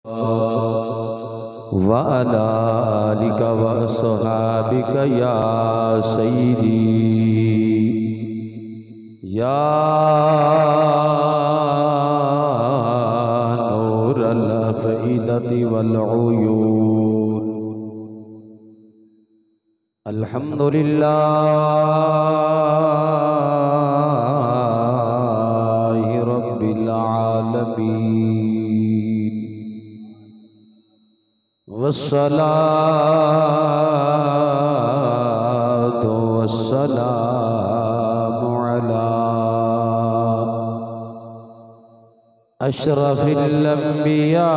व अला आलिका व अस्हाबिका या सय्यदी या नूरल अफ़इदति वल उयून। अल्हम्दुलिल्लाहि रब्बिल आलमीन वस्सलातु वस्सलामु अला अशरफिल अंबिया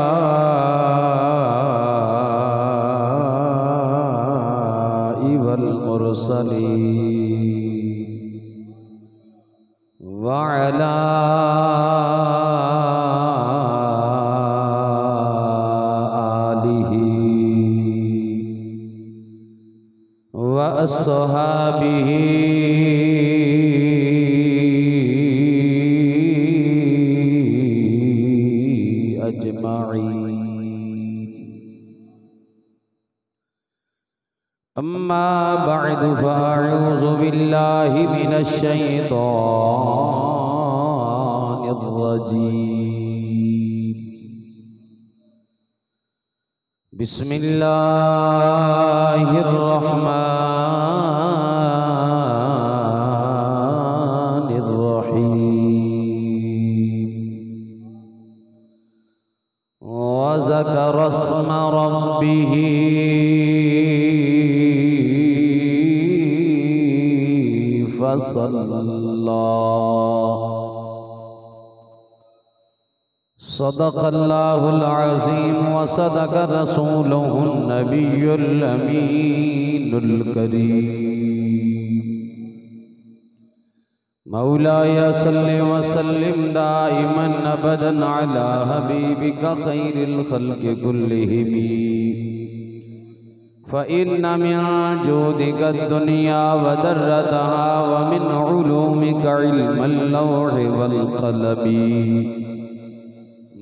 वल मुरसलीन व अला अस्हाबिही अजमाईन। अम्मा बअदु फ़अऊज़ु बिल्लाहि मिनश शैतानिर रजीम। बिस्मिल्लाहिर रहमानिर रहीम। व ज़करा अस्म रब्बिही फसल्ला। सदक़ल्लाहुल अज़ीम व सदक़ रसूलुहुन नबियुल अमीनुल करीम। मौलाया सल्लि व सल्लिम दाइमन अबदन अला हबीबिका खैरिल खल्क़ि कुल्लिहिम। फ़इन्न मिन जूदिका दुनिया व दर्रतहा व मिन उलूमिका इल्मल लौहि वल क़लमी।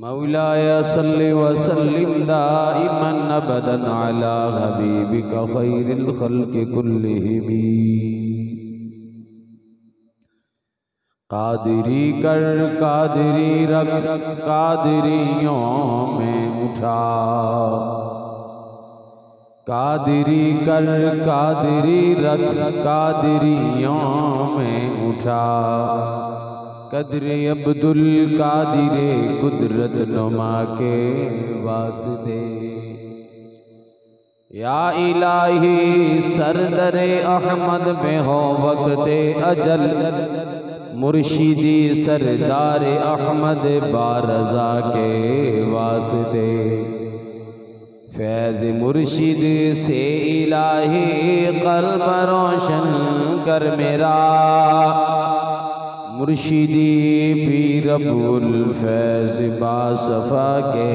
मौलाया सल्लि व सल्लिम दाइमन अबदन अला हबीबिका खैरिल खल्क़ि कुल्लिहिम। कादिरी कर कादिरी रख कादिरियों में उठा। कादिरी कर कादिरी रख कादिरियों में उठा। कदरे अब्दुल कादिरे कुदरत नुमा के वास्ते। या इलाही सरदरे अहमद में हो वक्ते अजल। मुर्शिदी सरदार अहमद बारज़ा के वास्ते। फैज़ मुर्शिद से इलाही क़ल्ब रोशन कर मेरा। मुर्शिदी पीर अबुल फैज़ बासफ़ा के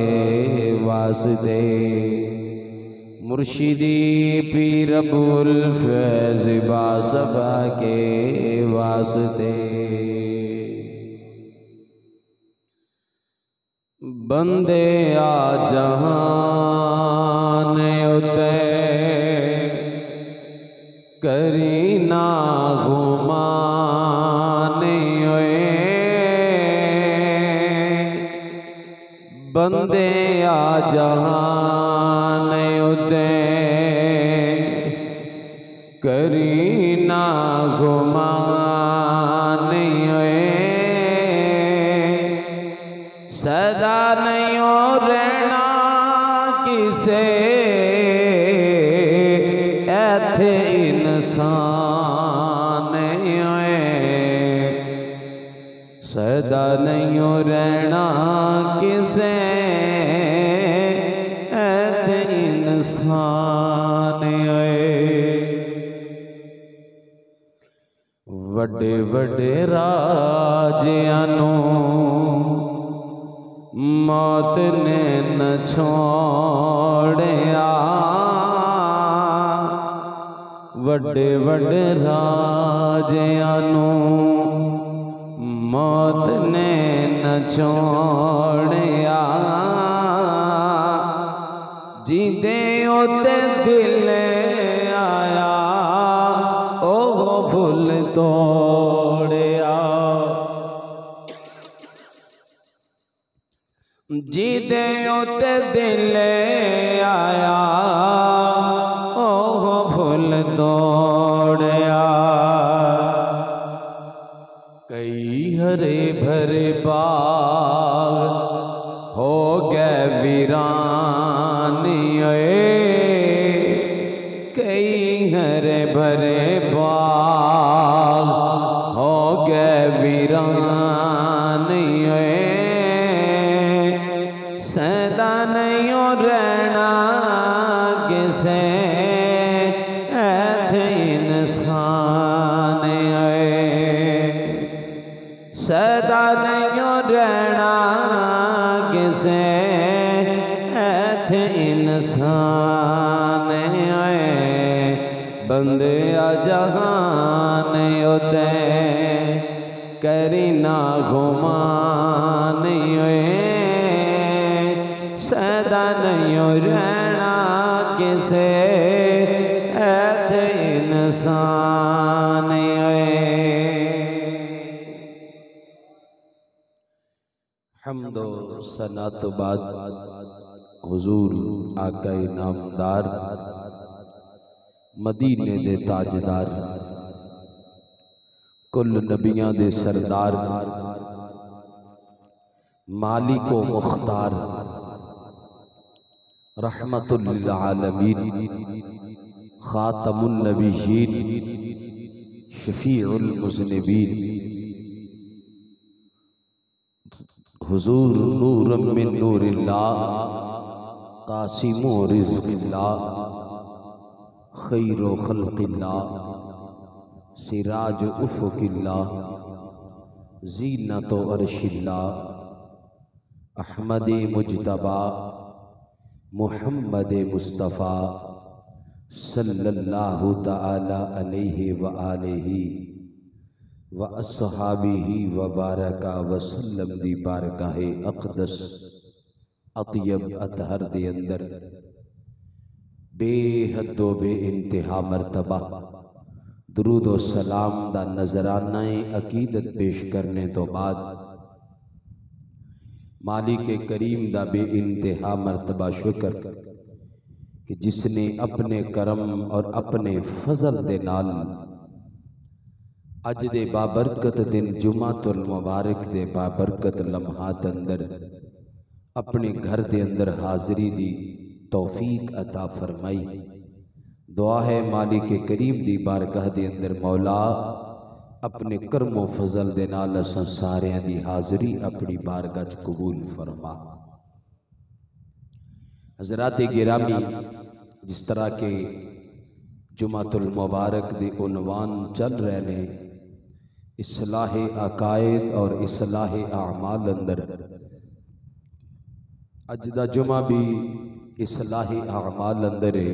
वास्ते। मुर्शिदी पीर अबुल फैज़ बासफ़ा के वास्ते। बंदे आ जहान उते करीना गुमाने बंदे आ जहान उते करीना गुमाने सदा नहीं रहना किसे ऐथे इंसान सदा नहीं रहना किसे ऐथे इंसान। वड्डे वड्डे राजियां मौत ने न छोड़िया। वड्डे वड्डे राजियां मौत ने न छोड़िया। जीते ओते दिल आया ओ फुल तोड़िया। जीते ओते दिल आया ओ फुल तोड़िया। कई हरे भरे बाग हो गए वीरान, कई हरे भरे बाग हो गए वीरान। सदा नहीं रहना किसे ऐसे इंसान, सदा नहीं रहना किसे ऐसे इंसान। बंदे आ जहान होते करी ना घुमान, सदा नहीं रहना किसे ऐसे इंसान। हम्दो सनात बाद हुजूर आकाए नामदार मदीने दे ताजदार कुल नबियां दे सरदार मालिको मुख्तार रहमतुल लिल आलमीन खातमुन नबिय्यीन शफीउल मुज़निबीन हुजूर नूरम मिन नूरिल्लाह कासिमु रिज़्क़िल्लाह खैरो खल्क़िल्लाह सिराज उफ़ुक़िल्लाह ज़ीनतो अर्शिल्लाह अहमद मुज्तबा मुहम्मद मुस्तफ़ा सल्लल्लाहु तआला अलैहि व आलिहि व अस्हाबिही व बारका वसल्लम दी बारगाहे अक़दस अतयब अतहर दे अंदर बेहद व बे इंतहा मरतबा दुरूद व सलाम दा नजराना अकीदत पेश करने तो बाद मालिक करीम दा बे इंतहा मरतबा शुक्र कि जिसने अपने करम और अपने फजल दे नाल अज दे बाबरकत दिन जुमातुल मुबारक दे बाबरकत लम्हात अंदर अपने घर दे अंदर हाजिरी दी तौफीक अता फरमाई। दुआ है मालिक करीम दी बारगाह दे अंदर मौला अपने करमो फजल दे नाल असां सारियां दी हाजिरी अपनी बारगाह च कबूल फरमा। हज़रात गिरामी, जिस तरह के जुमातुल मुबारक दे उन्वान चल रहे ने इस्लाह अकायद और इस्लाह आमाल अंदर अज दा जुमा भी इस्लाह आमाल अंदर है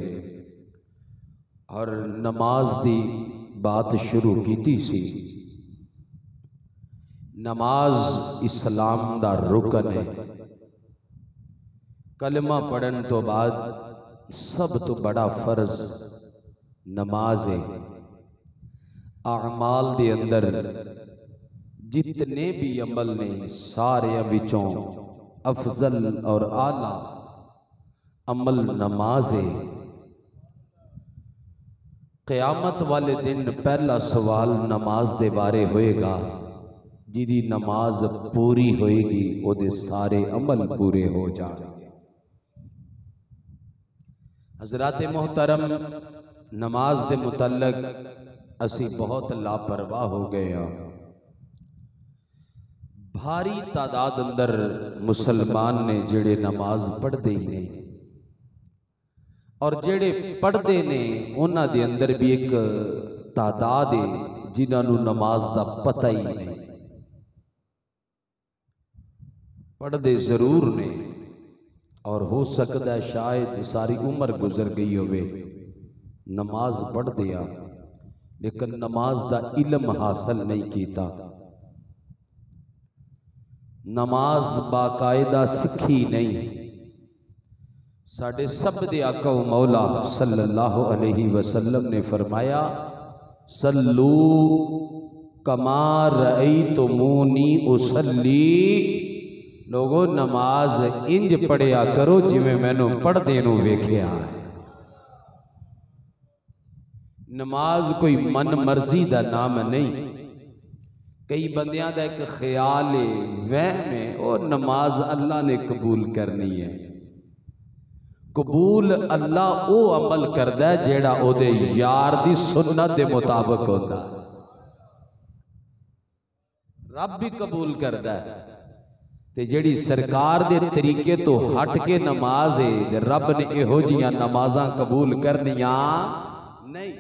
और नमाज दी बात शुरू की सी। नमाज इस्लाम दा रुकन है। कलमा पढ़न तो बाद सब तो बड़ा फर्ज नमाज है। आमाल दे अंदर जितने भी अमल ने सारे विचों अफजल और आला अमल नमाज है। क़यामत वाले दिन पहला सवाल नमाज दे बारे होएगा। जिदी नमाज पूरी होएगी ओदे सारे अमल पूरे हो जाएंगे। हज़रात मोहतरम, नमाज दे मुतल्लक असी बहुत लापरवाह हो गए हैं। भारी तादाद अंदर मुसलमान ने जेड़े नमाज पढ़ते ही नहीं और जेड़े पढ़ते ने उन्हां दे अंदर भी एक तादाद है जिन्होंने नमाज का पता ही नहीं। पढ़ते जरूर ने और हो सकता है शायद सारी उम्र गुजर गई होवे नमाज पढ़ते आ, लेकिन नमाज का इल्म हासिल नहीं किया, नमाज बाकायदा सीखी नहीं। साडे सब दे आका व मौला सल्लल्लाहु अलैहि वसल्लम ने फरमाया, सल्लू कमा रअयतुमूनी उसल्ली। लोगो नमाज इंज पढ़िया करो जिवें मैनू पढ़दे नू वेखिया है। नमाज कोई मन मर्जी का नाम नहीं। कई बंदियां दा एक ख्याल है, वहम है, और नमाज अल्लाह ने कबूल करनी है। कबूल अल्लाह वो अमल करदा है जेड़ा ओदे यार दी सुन्नत दे मुताबिक होता है। रब भी कबूल करदा है ते जेड़ी सरकार दे तरीके तो हट के नमाज है, रब ने इहो जियां नमाज़ां कबूल करनियां नहीं।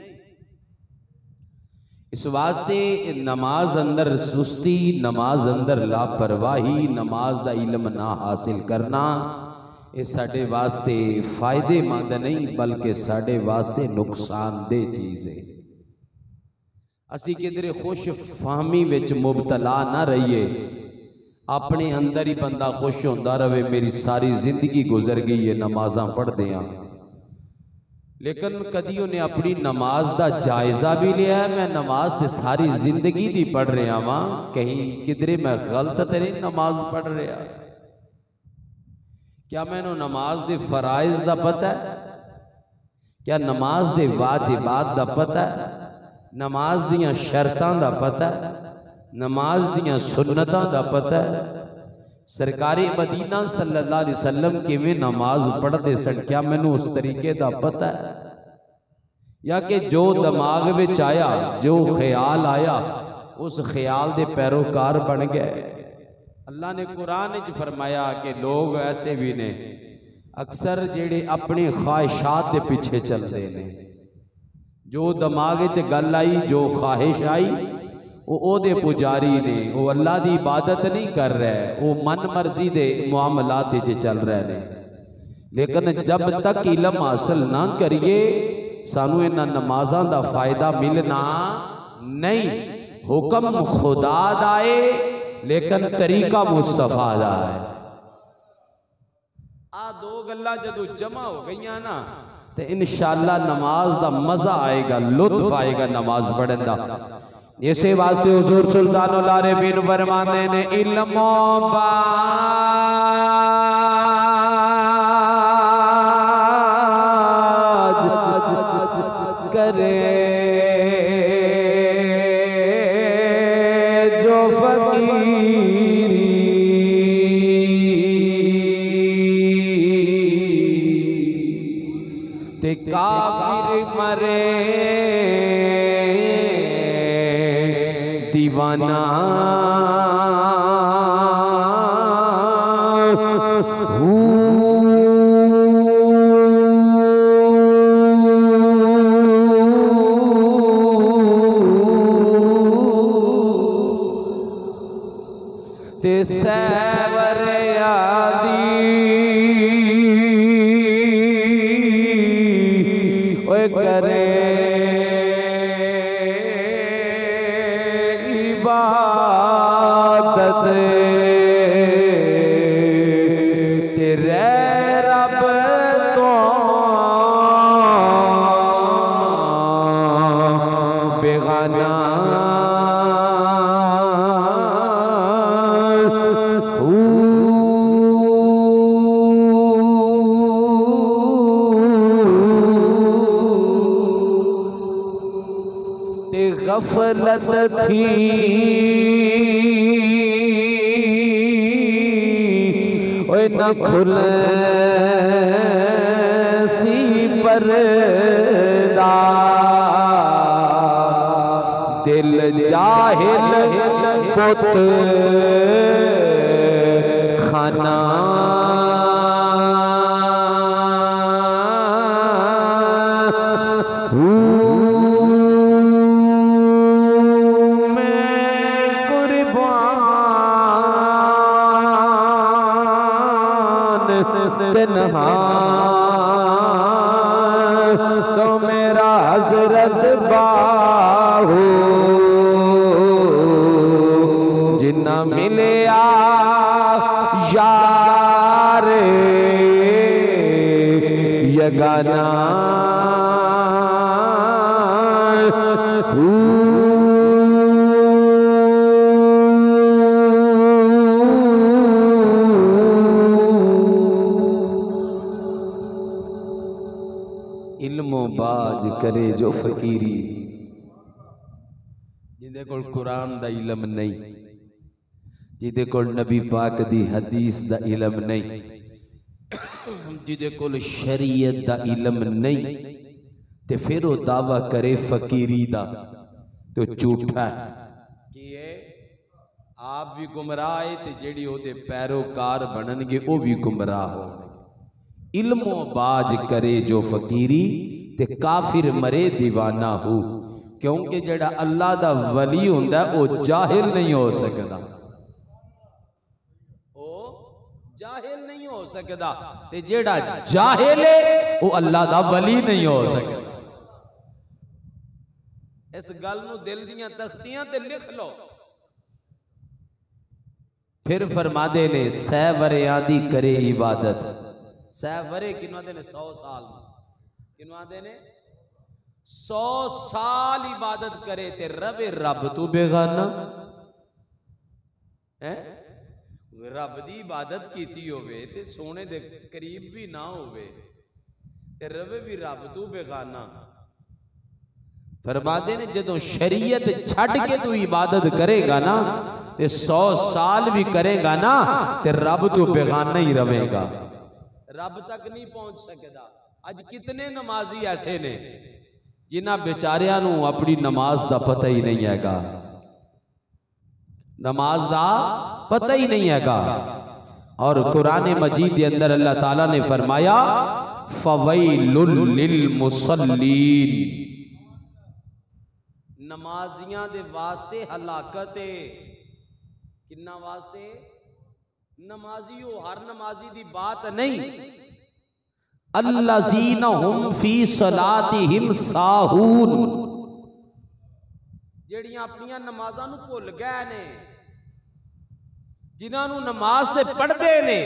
इस वास्ते नमाज अंदर सुस्ती, नमाज अंदर लापरवाही, नमाज दा इल्म ना हासिल करना, ये साडे वास्ते फायदेमंद नहीं बल्कि साडे वास्ते नुकसानदेह चीज़ है। असी किधरे खुश फहमी विच मुबतला ना रहिए। अपने अंदर ही बंदा खुश होंदा रहे, मेरी सारी जिंदगी गुजर गई है नमाज़ां पढ़दे हैं, लेकिन कदी उन्हें अपनी नमाज का जायजा भी लिया है। मैं नमाज तो सारी जिंदगी दी पढ़ रहा वां, कहीं किधरे मैं गलत तो नहीं नमाज पढ़ रहा? क्या मैनू नमाज दे फराइज का पता है? क्या नमाज दे वाजिबात का पता है? नमाज दियां शर्तां दा पता है? नमाज दियां सुन्नतां दा पता है? सरकारी मदीना सल्लल्लाहु अलैहि वसल्लम किवें नमाज पढ़ते सन, क्या मैनू उस तरीके दा पता है? या कि जो दिमाग विच आया, जो ख्याल आया, उस ख्याल दे पैरोकार बन गए? अल्लाह ने कुरान विच फरमाया कि लोग ऐसे भी ने अक्सर जेड़े अपनी ख्वाहिशात के पीछे चलते हैं। जो दिमाग च गल आई, जो ख्वाहिश आई, वो ओदे पुजारी ने, वो अल्लाह की इबादत नहीं कर रहे, वो मन मर्जी दे मुआमलात च चल रहे ने। लेकिन जब तक इलम हासिल ना करिए सानू इन्हां नमाज़ां दा फायदा मिलना नहीं। हुक्म खुदा दा है लेकिन तरीका मुस्तफा दा है। आ दो गल्लां जदों जमा हो गईयां ना तो इंशाअल्लाह नमाज दा मजा आएगा, लुत्फ आएगा नमाज पढ़न दा। इसे वास्ते हुजूर सुल्तानुल आरिफीन फरमाते ने, इल्मो बाज करे जो फकीरी, ते काफिर मरे दीवाना। ते सैवर यादी ओए करे इबादत, तेरे रब तो बेगाना। गफलत थी ओए न खुले सी पर्दा, दिल जाहिल पुत खाना। तन्हा तो मेरा हजरत बाहू जिन्ना मिले यार लगाना। इल्मो बाज करे जो फकीरी, जिंदे कोल कुरान दा इलम नहीं, जिदे कोल नबी पाक दी हदीस दा इलम नहीं, जिदे कोल शरीयत दा इलम नहीं, ते फिर वो दावा करे फकीरी दा तो झूठा है कि आप भी गुमराह है ते जेड़ी ओदे पैरोकार बननगे वो भी गुमराह होणगे। इल्मो बाज करे जो फकीरी ते काफिर मरे दीवाना हो, क्योंकि जेड़ा अल्लाह दा वली हुंदा वो जाहिल नहीं हो सकता, वो जाहिल नहीं हो सकता, ते जेड़ा जाहिल है वो अल्लाह दा वली नहीं हो सकता। इस गल नूं दिल दियां तख्तियां ते लिख लो। फिर फरमादे ने 100 वरियां दी करे इबादत। 100 वरे किन्ना दे ने 100 साल, किन्ना दे ने 100 साल इबादत करे ते रवे रब तू बेगाना है। रब दी इबादत कीती होवे ते सोने दे करीब भी ना होवे ते रवे भी रब तू बेगाना। फरमाते ने जदों शरीयत छड़ के तू इबादत करेगा ना ते 100 साल भी करेगा ना ते रब तू बेगाना ही रवेगा, रब तक नहीं पहुंच सकता। अज कितने नमाजी ऐसे ने जिन्हां बेचारियां नूं अपनी नमाज दा पता ही नहीं हैगा, नमाज दा पता ही नहीं हैगा। और कुरान मजीद के अंदर अल्लाह ताला ने फरमाया फवैलुल लिल मुसल्लीन, नमाजियां दे वास्ते हलाकत है। किन्ना वास्ते? नमाजी हो, हर नमाजी दी बात नहीं। अल्लज़ीना हुम फी सलातिहिम साहून, जेड़ियां अपनियां नमाज़ां नूं भुल गए ने, जिन्हां नूं नमाज ते पढ़दे ने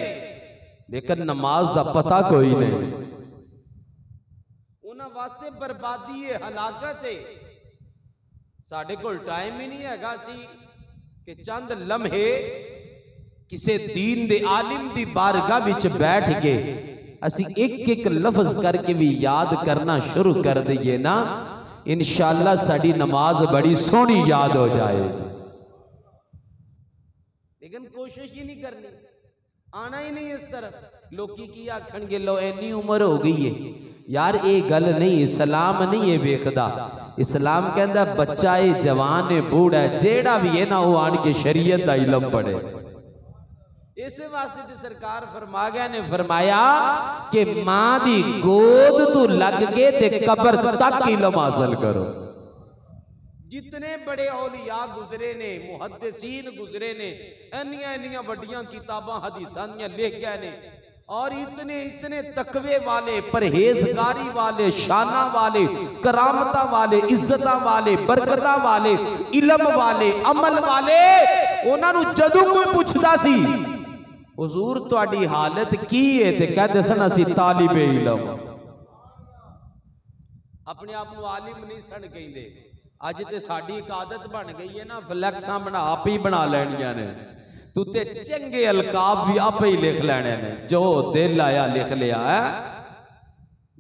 लेकिन नमाज दा पता कोई नहीं, उन्हां वास्ते बर्बादी है, हलाकत है। साडे कोल टाइम ही नहीं हैगा सी कि चंद लम्हे किसी दीन दे आलिम दी बारगाह विच बैठ के असी एक एक लफ्ज करके भी याद करना शुरू कर दईए ना, इंशाअल्लाह साडी नमाज बड़ी सोहनी याद हो जाए। लेकिन कोशिश ही नहीं करनी, आना ही नहीं इस तरफ। लोकी की आखणगे लो इन्नी उम्र हो गई है यार, ये गल नहीं, इस्लाम नहीं है वेखदा। इस्लाम कहंदा बच्चा है, जवान है, बूढ़ा है, जेड़ा भी है ना वो आन के शरीयत दा इलम पढ़े। इस वास्ते ते सरकार फरमा गया ने फरमाया कि मां दी गोद तो लग के ते कब्र तक इलम हासिल करो। जितने बड़े औलिया गुजरे ने, मुहद्दिसीन गुजरे ने, इन्नियां इन्नियां वड्डियां किताबां हदीसां दियां लिख गए ने, और इतने इतने तकवे वाले, परहेजगारी वाले, शाना वाले, करामता वाले, इज्जता वाले, बरकता वाले, इलम वाले, अमल वाले, उन्हां नूं जदों कोई पुछदा सी हुजूर तुहाडी हालत की है ते कहदे सन असी तालिबे इलम। अपने आप नूं आलिम नहीं सन कहिंदे। अज ते साडी एक आदत बन गई है ना, फ्लैक्सां बना आप ही बना लैणियां ने, तू ते चंगे अलकाब भी आप ही लिख लेने ने। जो दिल आया लिख लिया है,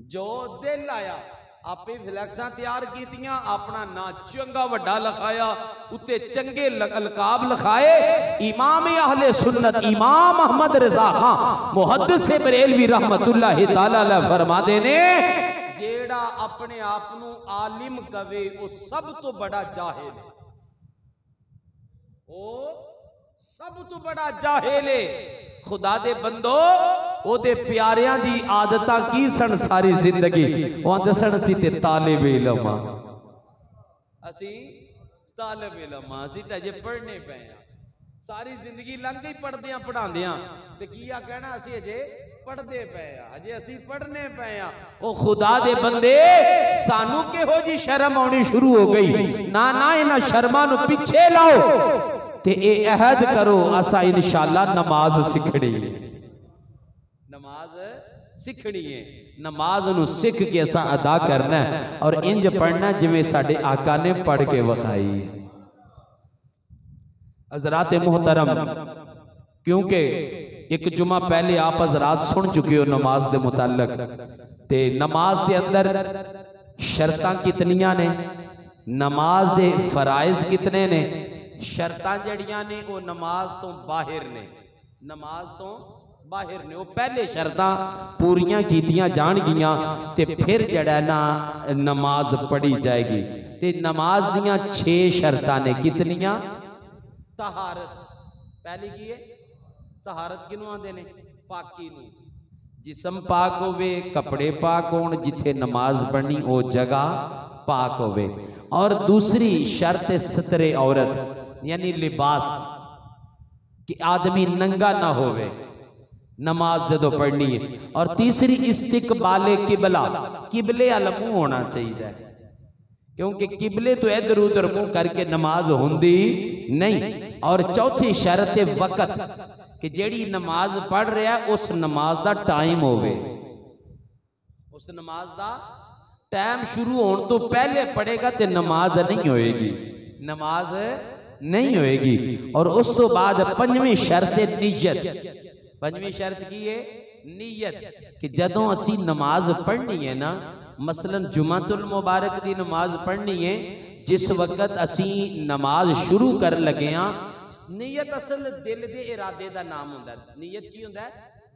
जो दिल आया आप ही फ्लैक्सां तैयार कीतियां, अपना ना चंगा वड्डा लिखाया, उत्ते चंगे अलकाब लिखाए। इमाम अहले सुन्नत इमाम अहमद रजा खां मुहद्दिस बरेलवी रहमतुल्लाह ताला अलैह फरमाते ने जेड़ा अपने आप नूं आलिम कवे वो सब तो बड़ा जाहिल है, वो सब तो बड़ा जाहिल है। खुदा दे बंदो ओदे प्यारियां दी आदतां की सन सारी जिंदगी, वो आंदे सन असी ते तालिब इलम, असी तालिब इलम, असी ते अजे पढ़ने पे आ। सारी जिंदगी लंघ गई पढ़दे पढ़ांदे ते की आ कहना असी अजे पढ़दे पे आ, अजे असी पढ़ने पे आ। ओ खुदा दे बंदे सानू किहो जी शर्म आउणी शुरू हो गई। ना ना इन्हां शर्मां नूं पिछे लाओ ते ए अहद करो असा इंशाअल्लाह नमाज सिखड़ी, नमाज सीखनी है। नमाज नूं सीख के असा अदा करना है और इंज पढ़ना जिवें साडे आका ने पढ़ के वखाई है। हज़रात मोहतरम, क्योंकि एक जुमा पहले आप हज़रात सुन चुके हो नमाज के मुतालक, ते नमाज के अंदर शर्तां कितनियां ने, नमाज दे फराइज कितने ने। शर्तां जड़ियां ने वो नमाज तो बाहर ने, नमाज तो बाहर ने। वो पहले शर्तां पूरियां कीतियां जाणगियां ते फिर जड़ा ना नमाज पढ़ी जाएगी। ते नमाज दियां 6 शर्तां ने। कितनियां? तहारत पहली की है, तहारत किनू आंदे ने? पाकी नू। जिस्म पाक होवे, कपड़े पाक होण, जिथे नमाज पढ़नी वो जगह पाक होवे। और दूसरी शर्त सतरे औरत, यानी लिबास, कि आदमी नंगा ना होवे नमाज जदों पढ़नी है। और तीसरी इस्तिकबाले किबला, किबले अल मुंह होना चाहिए, क्योंकि किबले तो इधर उधर मुंह करके नमाज होंदी नहीं। और चौथी शर्त वक़्त, कि जेड़ी नमाज पढ़ रहा है उस नमाज दा टाइम होवे, उस नमाज दा टाइम शुरू होने तो पहले पढ़ेगा तो नमाज नहीं होएगी, नमाज नहीं होएगी। और उस तो बाद पंजवीं शर्त नीयत। पंजवीं शर्त की है? नीयत, कि जदों असी नमाज पढ़नी है ना, मसलन जुमातुल मुबारक दी नमाज पढ़नी है, जिस वक्त असी नमाज शुरू कर लगे हाँ, नीयत असल दिल दे इरादे दा नाम हुंदा है। नीयत की हुंदा है?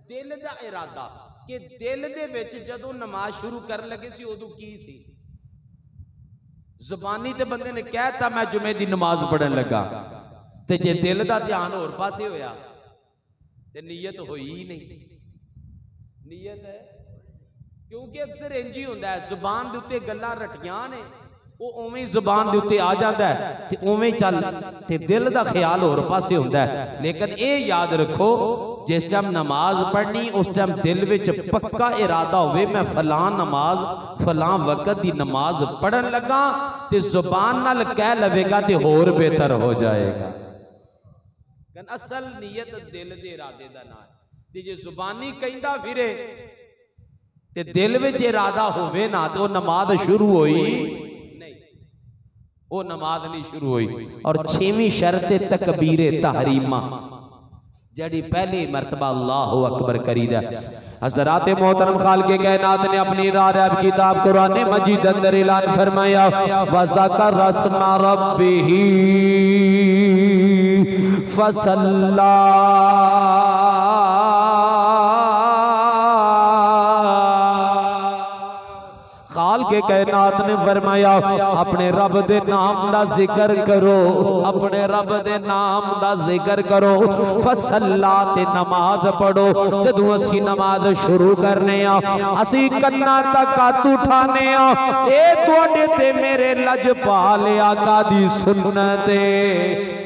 दिल दा इरादा, कि दिल दे विच जदों नमाज शुरू कर लगे सी उदों की सी। जुबानी ते बंदे ने कहता मैं जुमे दी नमाज पढ़न लगा, ते जे दिल दा ध्यान होर पासे होया ते नीयत होई ही नहीं। नीयत है, क्योंकि अक्सर इंज ही हुंदा है, जुबान दे उत्ते गल्लां रटियां ने, वो उवें जुबान दे उत्ते आ जाता है ते उवें चल, ते दिल दा ख्याल होर पासे हुंदा है। लेकिन ये याद रखो, जिस टाइम नमाज पढ़नी उस टाइम दिल विच पक्का इरादा होवे मैं फलां नमाज फलां वक़्त दी नमाज पढ़न लगा, ते जुबान नाल कह लवेगा ते होर बेहतर हो जाएगा। असल नीयत दिल दे इरादे दा नाम है। ते जे जुबानी कहंदा फिरे ते दिल विच इरादा होवे ना, तो नमाज शुरू होई नहीं, वो नमाज नहीं शुरू हुई। और 6वीं शर्त तकबीरे तहरीमा, जड़ी पहली मर्तबा अल्लाहु अकबर करीदा। हज़रात मोहतरम खालिक़े कायनात ने अपनी राह किताब कुरान मजीद अंदर ऐलान फरमाया, वज़कर रस्मा रब्बिही फसल्ला। खालिक़े कायनात ने फरमाया अपने रब दे नाम दा जिक्र करो, अपने रब दे नाम दा जिक्र करो। फसल्ला, ते नमाज पढ़ो। जदों असी नमाज शुरू करने असी कन्ना तक हथ उठाने, ए तुहाडे ते मेरे लजपाल आका दी सुन्नत है।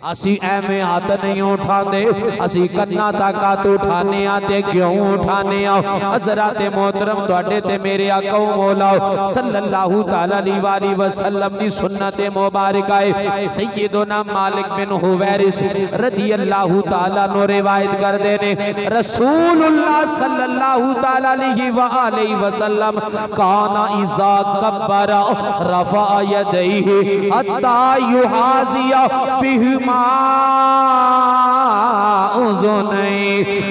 असी एवें हाथ नहीं उठाते, असी कन्ना तक हाथ उठाने ते क्यों उठाने? हज़रात मोहतरम तुहाडे ते मेरे आका मौला सल्लल्लाहु तआला अलैहि वसल्लम दी सुन्नत मुबारक है। सैयदना मालिक बिन हुवैरिस रज़ियल्लाहु तआला नो रिवायत करदे ने, रसूलुल्लाह सल्लल्लाहु तआला अलैहि वसल्लम काना इज़ा कब्बरा रफ़ा यदैहि हत्ता युहाज़िया बिहिमा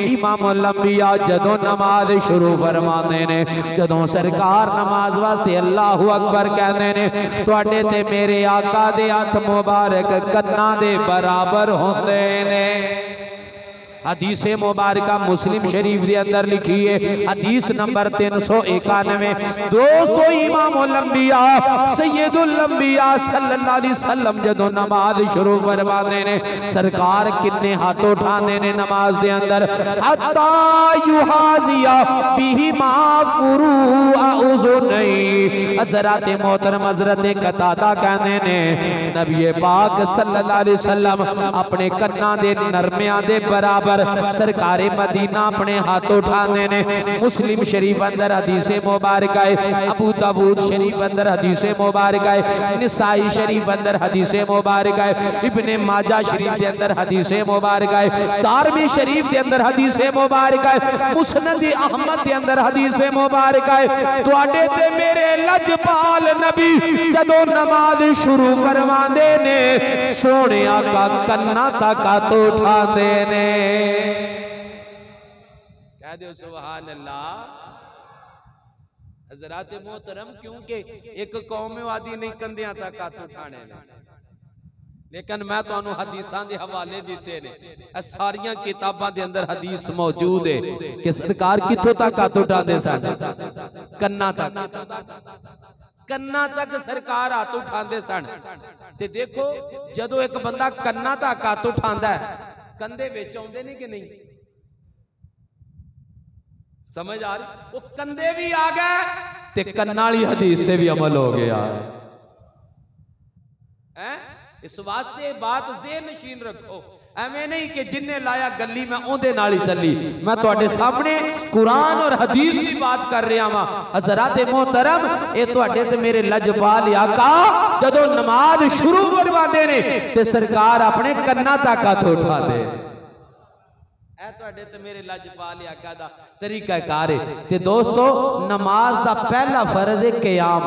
इमामुल अंबिया जदों नमाज शुरू फरमाते ने, जदों सरकार नमाज वास्ते अल्लाहु अकबर कहते ने, तुहाडे ते मेरे आका दे हथ मुबारक कन्ना दे बराबर होंदे ने। हदीस मुबारका मुस्लिम शरीफ के अंदर लिखी है, हदीस नंबर 391। दोस्तों इमामुल अंबिया सैयदुल अंबिया सल्लल्लाहु अलैहि वसल्लम जदों नमाज शुरू फरमाते ने, सरकार कितने हाथ उठाते ने नमाज के अंदर? हत्ता युहाज़िया बिहिमा फुरूअ उज़ुनैहि। हज़रत मोहतरम हज़रत कतादा कहते ने, नबी पाक सल्लल्लाहु अलैहि वसल्लम अपने कन्ना दे नरमियां दे बराबर सरकारे मदीना अपने हाथ उठाने ने। मुस्लिम शरीफ अंदर हदीस मुबारक है, अबू दाऊद शरीफ अंदर हदीस मुबारक है, निसाई शरीफ अंदर हदीस मुबारक है, इब्ने माजा शरीफ के अंदर हदीस मुबारक है, तारमी शरीफ के अंदर हदीस मुबारक है, मुस्नद अहमद के अंदर हदीस मुबारक है। तुहाडे ते मेरे लजपाल नबी जदों नमाज शुरू करवांदे ने सोने आका कन्ना तक हाथ उठाते ने। कह दो सुभान अल्लाह। हज़रात मोहतरम, क्योंकि एक कौमवादी नहीं कंधियां तक हाथ उठाने ने, लेकिन मैं तुहानू हदीसां दे हवाले दिते ने। सारियां किताबां दे अंदर हदीस मौजूद है कि सरकार कित्थों तक हाथ उठाते सन, कन्ना तक, कन्ना तक सरकार हाथ उठाते सन। ते देखो जदों एक बंदा कन्ना तक हाथ उठांदा है, कंधे विच आउंदे नहीं कि नहीं, समझ आ रही? वो कंधे भी आ गए ते कन्ना वाली हदीस ते भी अमल हो गया है। इस वास्ते बात ज़हन नशीन रखो, एवें नहीं कि जिन्ने लाया गली में ओंदे नाल ही चली। मैं तुहाडे सामने कुरान और हदीस की बात कर रहा हां। हज़रात मोहतरम, ये तुहाडे ते मेरे लजपाल आका जदों नमाज शुरू करवाते ने ते सरकार अपने कन्ना तक हाथ उठाते। ते मेरे लजपाल आका दा तरीका कार है। ते दोस्तों, नमाज दा पहला फर्ज है क़याम।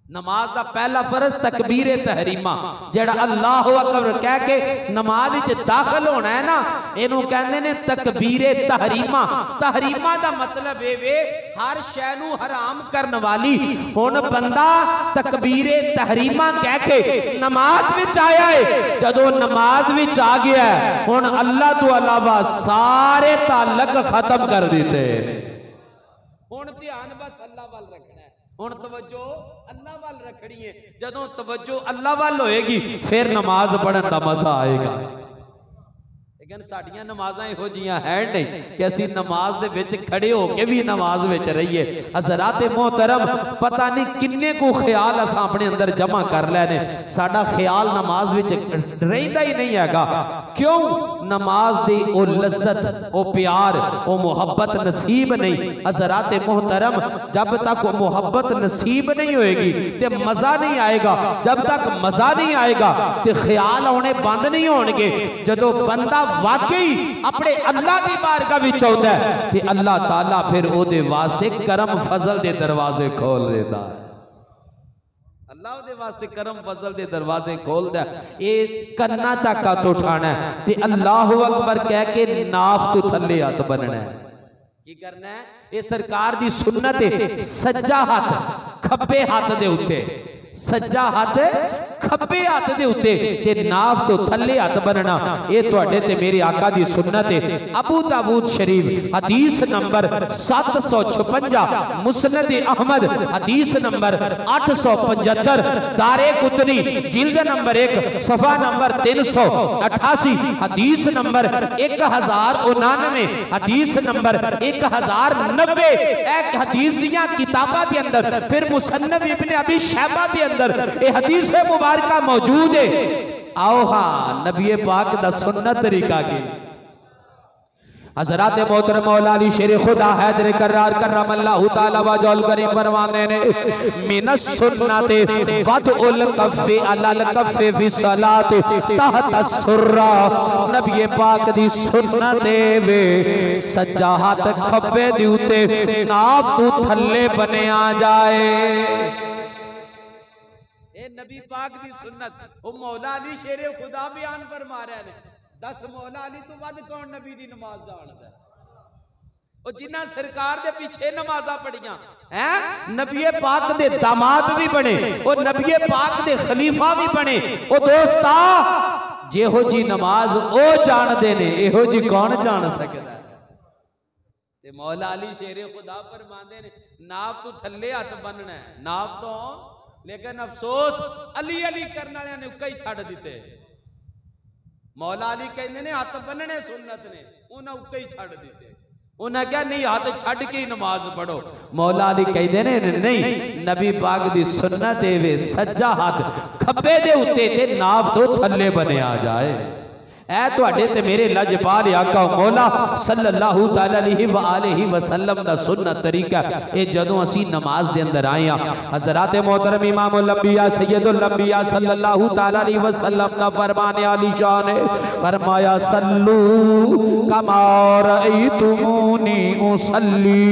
नमाज दा पहला फर्ज तकबीर तहरीमा, जेड़ा अल्लाहु अकबर कह के नमाज विच दाखिल होना है ना, इनू कहंदे ने तकबीर तहरीमा। तहरीमा दा मतलब है वे हर शै नू हराम करने वाली। हुण बंदा तकबीर तहरीमा कह के नमाज विच आया है, जदों नमाज विच आ गया हुण अल्लाह तो अलावा सारे ताल्लुक खत्म कर दिते। हुण ध्यान बस अल्लाह वाल रखना है, हुण तवज्जो अल्लाह वाल रखनी है। जदों तवज्जो अल्लाह वाल होएगी फिर नमाज पढ़न दा मजा आएगा। लेकिन साडियां नमाज़ां इहो जिहियां है नहीं कि असीं नमाज दे विच खड़े होके भी नमाज विच रहिए। हज़रात मोहतरम, पता नहीं किन्ने को ख्याल असां अपने अंदर जमा कर लैने, साडा ख्याल नमाज विच रहिंदा ही नहीं हैगा। क्यों? नमाज दी ओ लज्जत, ओ प्यार, ओ मुहब्बत नसीब नहीं। हज़रात मोहतरम, जब तक वो मुहब्बत नसीब नहीं होएगी ते मज़ा नहीं आएगा। जब तक मज़ा नहीं आएगा ते ख्याल आने बंद नहीं होणगे। जदों बंदा वाकई अपने अल्लाह की बारगाह विच आउंदा है ते अल्लाह ताला फिर ओदे वास्ते करम फजल दे दरवाजे खोल देता है। अल्लाह ओदे वास्ते करम फजल दे दरवाजे खोलदा है। ये कन्ना तक हाथ उठाना है ते अल्लाहु अकबर कह के नाफ तो थल्ले हाथ बनना है। की करना है? ये सरकार दी सुन्नत है। सज्जा हाथ खब्बे हाथ दे उत्ते, सज्जा हाथ खब्बे हाथ दे उत्ते ते नाफ तो थल्ले हाथ बनना, ये तुहाडे ते मेरे आका दी सुन्नत है। अबू दाऊद शरीफ हदीस नंबर 756, मुस्नद अहमद हदीस नंबर 875, दारे कुतनी जिल्द नंबर 1 सफा नंबर 388, हदीस नंबर 1099, हदीस नंबर 1090। एक हदीस दियां किताबां दे अंदर, फिर मुसन्नफ इब्ने अबी शैबा दे अंदर ये हदीस मुबारका मौजूद है। आओ हाँ, नबी पाक दा सुन्नत तरीका की। हज़रात मोहतरम मौला अली शेर खुदा हैदर करार करमल्लाहु तआला वजल करीम फरमाते ने, मिनस सुन्नत वदउल कफ़े अलल कफ़े फी सलात तहत सुर्रा। नबी पाक दी सुन्नत वे सज्जा हाथ खब्बे दे उत्ते नाफ तो थल्ले बनया जाए। नबी पाक दी सुन्नत ओ मौला अली शेर खुदा बयान फरमा रहे ने। दस मौला अली तो वध कौन नबी दी नमाज जानदा? ओ जिन्ना सरकार दे पीछे नमाज़ां पढ़ियां हैं, नबी पाक दे दामाद भी बने, ओ नबी पाक दे खलीफा भी बने। ओ दोस्ता, जेहो जी नमाज ओ जानदे ने, एहो जी कौन जान सकदा? ते मौला अली शेर खुदा फरमांदे ने, नाफ तो थल्ले हथ बनना है, नाफ तो। लेकिन अफसोस अली अली करने वाले ने कई छड़ दिते। मौला अली कहते ने हथ बनने सुन्नत ने, उन्हें उके ही छड़ दिते। उन्हें क्या नहीं हाथ छड़ के ही नमाज पढ़ो। मौला अली कहते ने नहीं, नबी पाक दी सुन्नत वे सज्जा हाथ खब्बे दे उत्ते ते नाप दो थल्ले बने आ जाए। ऐ तुहाडे ते मेरे लजपाल आका मौला सल्लल्लाहु अलैहि वसल्लम दा सुन्नत तरीका ए जदों असी नमाज दे अंदर आए हां, हजरत मोहतरम इमामुल अंबिया सैयदुल अंबिया सल्लल्लाहु अलैहि वसल्लम दा फरमान आली शान है, फरमाया सल्लू कमा रअयतुमूनी उसल्ली,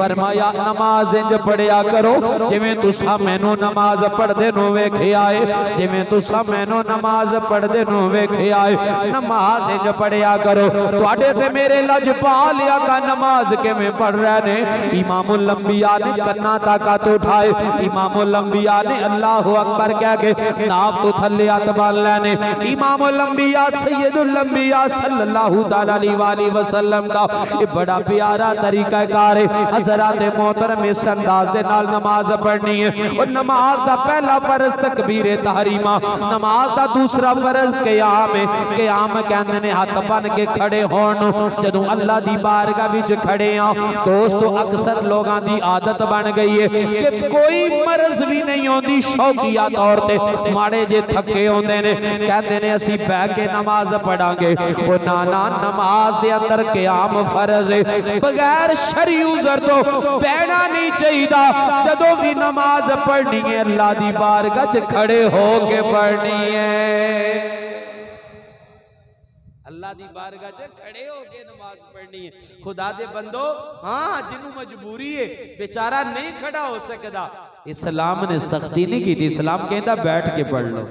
फरमाया नमाज इंज पढ़िया करो जिवें तुसा मैनू नमाज पढ़दे नु वेखिया है, जिवें तुसा मैनू नमाज पढ़दे नु वेखिया है। नमाज इंज पढ़िया करो। तुहाडे ते मेरे लजपाल आका नमाज किवें पढ़ रहे ने? इमामुल अंबिया ने कन्ना तक हाथ उठाए, इमामुल अंबिया ने अल्लाहु अकबर कह के नाप तो थल्ले हाथ बांध लेने। इमामुल अंबिया सैयदुल अंबिया सल्लल्लाहु अलैहि वसल्लम दा ये बड़ा प्यारा तरीका कार है। हजरत मोहतरम इस अंदाज दे नाल नमाज पढ़नी है। और नमाज दा पहला फर्ज तकबीर तहरीमा, नमाज दा दूसरा फर्ज क़याम है। क़याम कहंदे ने हथ बन के खड़े होण। जदों अल्लाह दी बारगाह विच खड़े आ दोस्तों, अक्सर लोगां दी आदत बन गई है कि कोई मर्ज भी नहीं होंदी, शौकिया तौर ते माड़े जे थके होंदे ने, कहंदे ने असीं बैठ के नमाज पढ़ांगे। ओ ना, नमाज दे अंदर क़याम फर्ज है, बगैर शरई उज़र तो बैठना नहीं चाहिदा। जदों भी नमाज पढ़नी है अल्लाह दी बारगाह च खड़े हो के पढ़नी है। अल्लाह दी बारगाह च खड़े होके नमाज पढ़नी है। खुदा दे बंदो, हाँ जिन्हों मजबूरी है बेचारा नहीं खड़ा हो सकता, इस्लाम ने सख्ती नहीं की थी। इस्लाम कहता बैठ के पढ़ लो,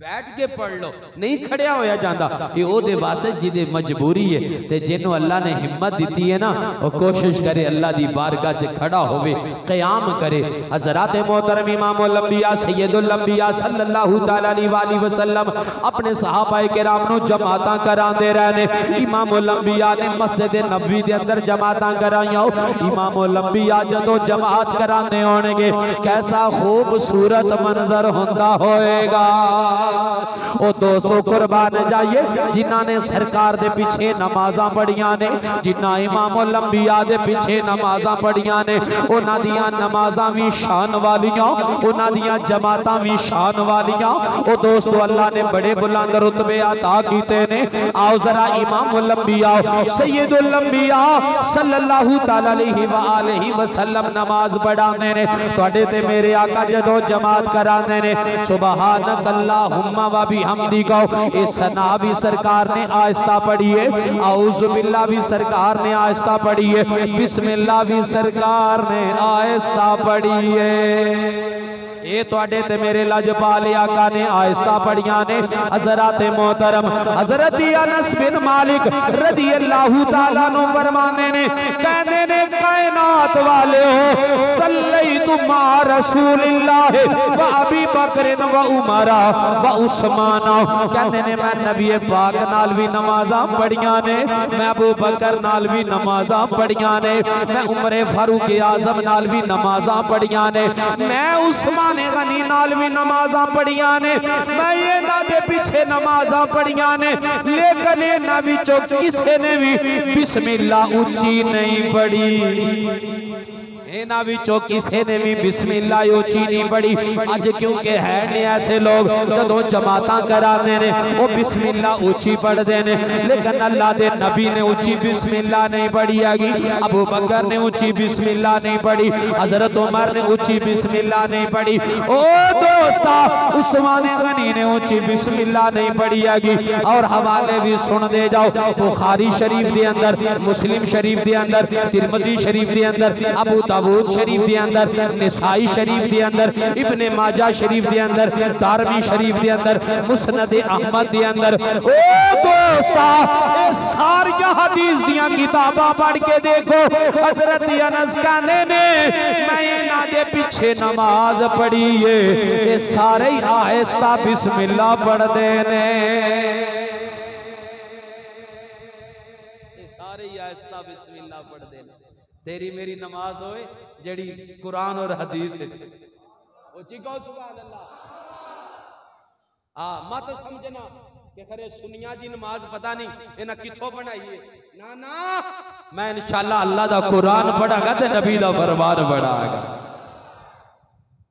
बैठ के पढ़ लो, नहीं खड़िया होया जाता। ये ओदे वास्ते जिदे मजबूरी है ते जिन्हों अल्लाह ने हिम्मत दी है ना, वो कोशिश करे अल्लाह दी बारगाह च खड़ा होवे, क़याम करे। हज़रात मोहतरम इमामुल अंबिया सैयदुल अंबिया सल्लल्लाहु अलैहि वसल्लम अपने सहाबाए किराम नु जमातां करांदे रहने। इमामुल अंबिया ने मस्जिद नबवी दे अंदर जमातां कराईयां। इमामुल अंबिया जदों जमात करांदे होणगे कैसा खूबसूरत मंजर हुंदा होएगा। ओ दोस्तों कुर्बान जाइए जिन्हां ने सरकार दे पीछे नमाज़ां पढ़ियां ने, जिन्हां इमामुल अंबिया दे पीछे नमाज़ां पढ़ियां ने, उन्हां दियां नमाज़ां भी शान वालियां, उन्हां दियां जमातां भी शान वालियां। ओ दोस्तों अल्लाह ने बड़े बुलंद रुतबे अता कीते ने। आओ जरा इमामुल अंबिया सैयदुल अंबिया सल्लल्लाहु अलैहि वसल्लम नमाज पढ़ांदे ने। तुहाडे ते मेरे आका जदों जमात करांदे ने सुबहानकल्लाह व बिहम्दिका, इस सना भी सरकार ने आहिस्ता पढ़ी है, औज़ु बिल्लाह भी सरकार ने आहिस्ता पढ़ी है, बिस्मिल्लाह भी सरकार ने आहिस्ता पढ़ी है। ये तुहाडे ते मेरे लजपाल आका ने आहिस्ता पढ़ियां ने। हज़रत मोहतरम हज़रत अनस बिन मालिक रज़ी अल्लाहु तआला नु फरमाने ने, कहंदे ने कायनात वाले हो सल्लैतु मा रसूलिल्लाह व अबी बकर व उमर व उस्मान, कहंदे ने मैं नबी पाक नाल भी नमाज़ां पढ़ियां ने, मैं अबू बकर नाल भी नमाज़ां पढ़ियां ने, मैं उमर फारूक आज़म नाल भी नमाज़ां पढ़ियां ने, मैं उस्मान गनी नाल भी नमाज़ां पढ़ियां ने, मैं ये ना दे पीछे नमाज़ां पढ़ियां ने, लेकिन इन्हां विचों किसी ने भी बिस्मिल्लाह उच्ची नहीं पढ़ी। इन्हां विचों किसी ने भी बिस्मिल्लाह उच्ची नहीं पढ़ी। अज क्योंकि है ने ऐसे लोग जदों जमातां करांदे ने वो बिस्मिल्लाह उच्ची पढ़दे ने, लेकिन अल्लाह दे नबी ने उच्ची बिस्मिल्लाह नहीं पढ़ी हैगी, अबू बकर ने उच्ची बिस्मिल्लाह नहीं पढ़ी, हज़रत उमर ने उच्ची बिस्मिल्लाह नहीं पढ़ी। ओ दोस्ता उस्मान गनी ने उच्ची बिस्मिल्लाह नहीं पढ़ी हैगी। और हवाले भी सुन दे जाओ, बुखारी शरीफ दे अंदर, मुस्लिम शरीफ दे अंदर, तिरमिज़ी शरीफ दे अंदर, अबू दाऊद शरीफ दे अंदर, निसाई शरीफ दे अंदर, इब्ने माजा शरीफ दे अंदर, दारमी शरीफ दे अंदर, मुस्नद अहमद दे अंदर। ओ दोस्ता ये सारी हदीस दियां किताबां पढ़ के देखो। हज़रत अनस कहंदे ने मैं इन्हां दे पीछे नमाज पढ़ी है, ये सारे ही आहिस्ता बिस्मिल्लाह पढ़दे ने, ये सारे ही आहिस्ता बिस्मिल्लाह पढ़दे ने। तेरी मेरी नमाज होए जड़ी कुरान और हदीस कहो सुभान अल्लाह। मत समझना कि खरे सुनिया जी नमाज पता नहीं इन्हें किथों बनाई है, ना ना मैं इंशाअल्लाह अल्लाह दा कुरान पढ़ांगा ते नबी दा फरमान पढ़ांगा।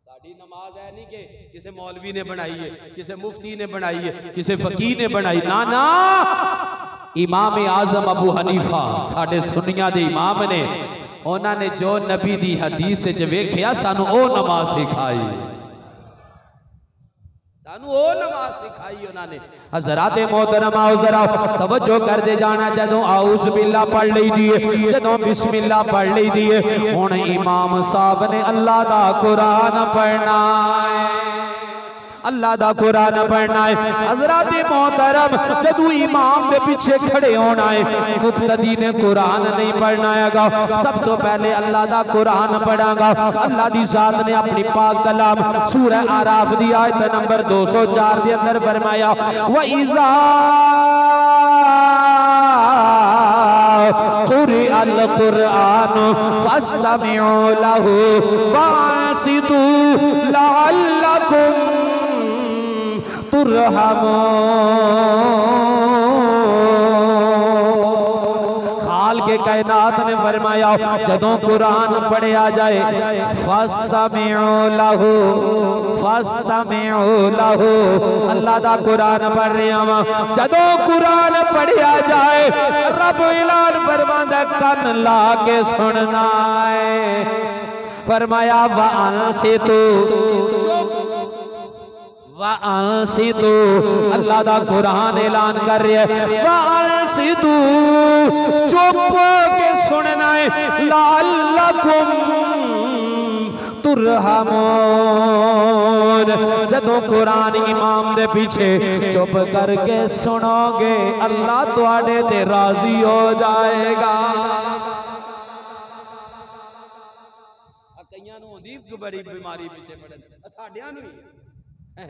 साडी नमाज है नहीं कि किसी मौलवी ने बनाई है, किसी मुफ्ती ने बनाई है, किसी फकीर ने बनाई, ना ना इमाम आजम अबू हनीफा साडे सुन्नियां दे इमाम ने, उन्होंने जो नबी दी हदीस च वेखिया सानू ओ नमाज सिखाई, सानू ओ नमाज सिखाई उन्होंने। हज़रात मोहतरमा जरा तवज्जो कर दे जाना, जदों आउज़ बिल्ला पढ़ ली दी है, जदों बिस्मिल्लाह पढ़ ली दी है, हुण इमाम साहब ने अल्लाह दा कुरान पढ़ना है, अल्लाह दा कुरान पढ़ना है। हज़रात मोहतरम जदों इमाम दे पीछे खड़े होना है, मुक्तदी ने कुरान नहीं पढ़ना हैगा, सब तो पहले अल्लाह दा कुरान पढ़ांगा। अल्लाह दी जात ने अपनी पाक कलाम सूरह आराफ दी आयत नंबर 204 के अंदर फरमाया, व इज़ा कुरिअल कुरान फस्तमिउ लहू वांसितू लअल्लकुम खाल के कायनात ने फरमाया जदों कुरान पढ़िया जाए फस्तमिउ लहू, फस्तमिउ लहू, अल्लाह दा कुरान पढ़ रहे हैं, जदों कुरान पढ़िया जाए रब ऐलान फरमांदा कन ला के सुनना है। फरमाया व अंसितू, वांसितू, अल्लाह दा कुरान ऐलान कर रहे हैं वांसितू, चुप के सुनना है, लअल्लकुम तुरहमून, जदों कुरान इमाम दे पीछे चुप करके सुनोगे अल्लाह तुहाडे ते राजी हो जाएगा। कईयां नूं होंदी बड़ी बीमारी पीछे पड़न, साडियां नूं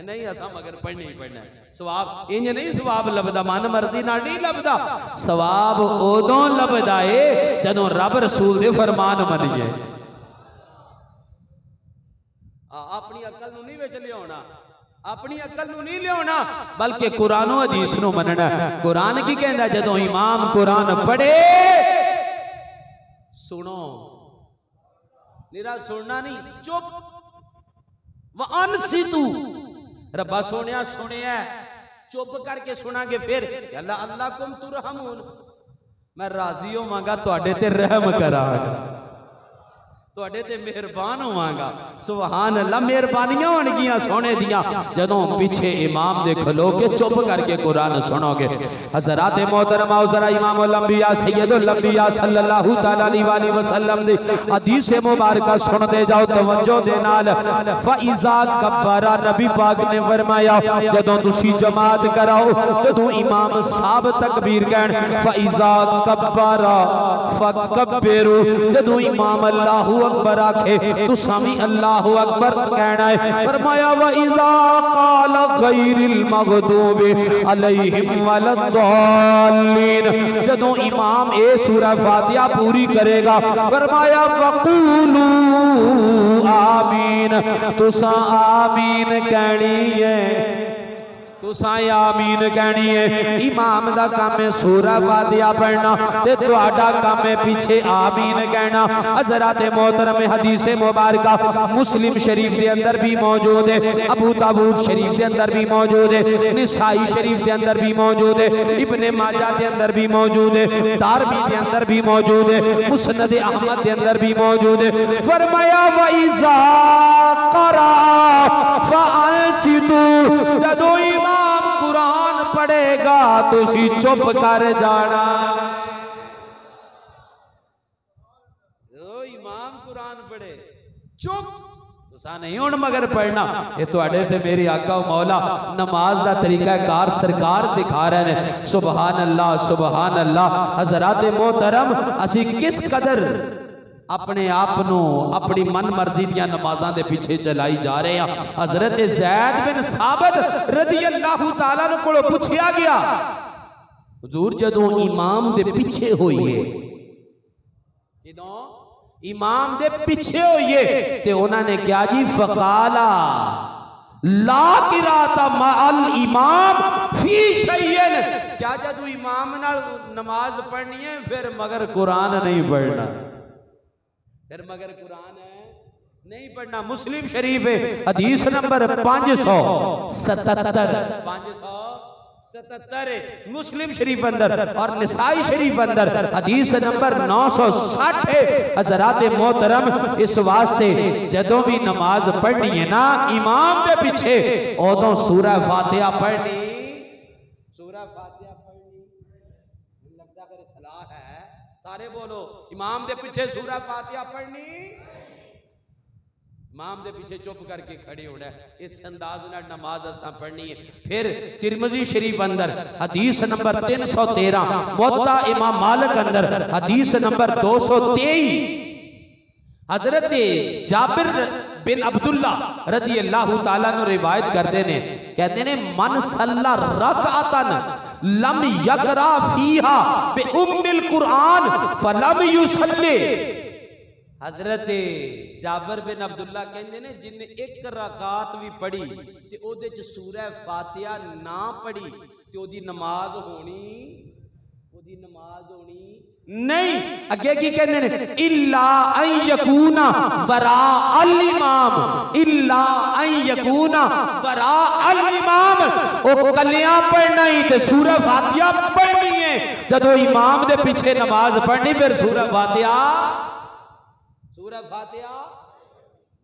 नहीं, असा मगर पढ़ना ही पढ़ना। सवाब इंज नहीं सवाब लभदा, मन मर्जी नाल नहीं लभदा, सवाब उदों लभदा है जदों रब रसूल दे फरमान मनिए। अपनी अकल नूं नहीं विच लियाउणा, अपनी अकल नूं नहीं लियाउणा, बल्कि कुरानो हदीस नूं मनना। कुरान की कहंदा जदों इमाम कुरान पढ़े सुनो, निरा सुनना नहीं, चुप। व अनसितू, रब्बा सोनिया सुनिया चुप करके सुनांगे, फिर अल्लाह अल्लाह कुम तुरहमून, मैं राजी होवांगा तुहाडे ते रहम करांगा, तुहाडे ते मेहरबान होवांगा। सुभान अल्लाह, मेहरबानियां होणगियां सोने दियां जदों पीछे इमाम दे खलो के चुप करके कुरान सुनोगे। हज़रात मोहतरमा जरा इमामुल अंबिया सैयदुल अंबिया सल्लल्लाहु तआला अलैहि वसल्लम दी हदीस मुबारका सुनते जाओ तवज्जो दे नाल। फइज़ा कब्बरा, नबी पाक ने फरमाया जदों तुसी जमात कराओ, जदों इमाम साहब तकबीर कहन फइज़ा कब्बरा फकब्बिरू, जदों इमाम अल्लाहु अकबर आखे तुसां भी अल्लाहु अकबर कहना है। फरमाया व इज़ा क़ाल गैरिल मग़दूबि अलैहिम वलद्दाल्लीन, जदों इमाम ए सूरह फातिहा पूरी करेगा फरमाया फ़क़ूलू आमीन, तुसां आमीन कहनी है, तुसां आमीन कहनी है। इमाम दा काम है सूरह फातिहा पढ़ना ते तुहाडा काम है पीछे आमीन कहना। हज़रात मोहतरम हदीस मुबारका मुस्लिम शरीफ के अंदर भी मौजूद है, अबू दाऊद शरीफ के अंदर भी मौजूद है, निसाई शरीफ के अंदर भी मौजूद है, इब्ने माजा के अंदर भी मौजूद है, दारमी के अंदर भी मौजूद है, मुस्नद अहमद के अंदर भी मौजूद है। फरमाया व इज़ा क़रा फ़अंसितू, जदों इमाम कुरान पढ़ेगा तुसी चुप कर जाना। इमाम कुरान पढ़े चुप, तुसा नहीं हुण मगर पढ़ना। ये तुहाडे ते मेरी आका मौला नमाज दा तरीका कार सरकार सिखा रहे हैं। सुभान अल्लाह, सुभान अल्लाह। हज़रात मोहतरम असी किस कदर अपने आप नूं अपनी मन मर्जी दियां नमाज़ां दे पीछे चलाई जा रहे हैं। हज़रत ज़ैद बिन साबित रज़ियल्लाहु ताला अन्हु कोलों पूछया गया हुजूर जदों इमाम दे पीछे होइए, जदों इमाम दे पीछे होइए ते उन्होंने क्या जी फ़क़ाला ला क़िराअत मअल इमाम फी शैइन, क्या जदू इमाम नाल नमाज पढ़नी है फिर मगर कुरान नहीं पढ़ना, फिर मगर कुरान नहीं पढ़ना। मुस्लिम शरीफ है हदीस नंबर 577 मुस्लिम शरीफ अंदर और निसाई शरीफ अंदर हदीस नंबर 960 है। हजरात मोहतरम इस वास्ते जदों भी नमाज पढ़नी है ना इमाम के पीछे उदों सूरह फातिहा पढ़नी, सूरह फातिहा पढ़नी। लगता कर सलाह है, सारे बोलो इमाम के पीछे सूरह फातिहा पढ़नी, इमाम दे पीछे चुप करके खड़े होना है। इस अंदाज नाल नमाज असां पढ़नी है। फिर तिरमिज़ी शरीफ अंदर हदीस नंबर 313 मुवत्ता इमाम मालिक अंदर हदीस नंबर 223 हजरत जाबिर बिन अब्दुल्ला रदी अल्लाह तआला नु रिवायत करते ने, कहते ने मन सल्ला रकअतन लम यकरा फीहा बि उम्मिल कुरान फलम युसल्ली। हजरत जाबिर बिन अब्दुल्ला कहते ने जिन्हें एक रकात भी पढ़ी ते ओदे च सूरह फातिहा ना पढ़ी ते ओदी नमाज होनी, ओदी नमाज होनी नहीं। अगे की कहते ने इल्ला अन यकूना वरा अल इमाम, इल्ला अन यकूना वरा अल इमाम। ओ कलियां पढ़ना ही ते सूरह फातिहा पढ़नी है। जदों इमाम दे पीछे नमाज पढ़नी फिर सूरह फातिहा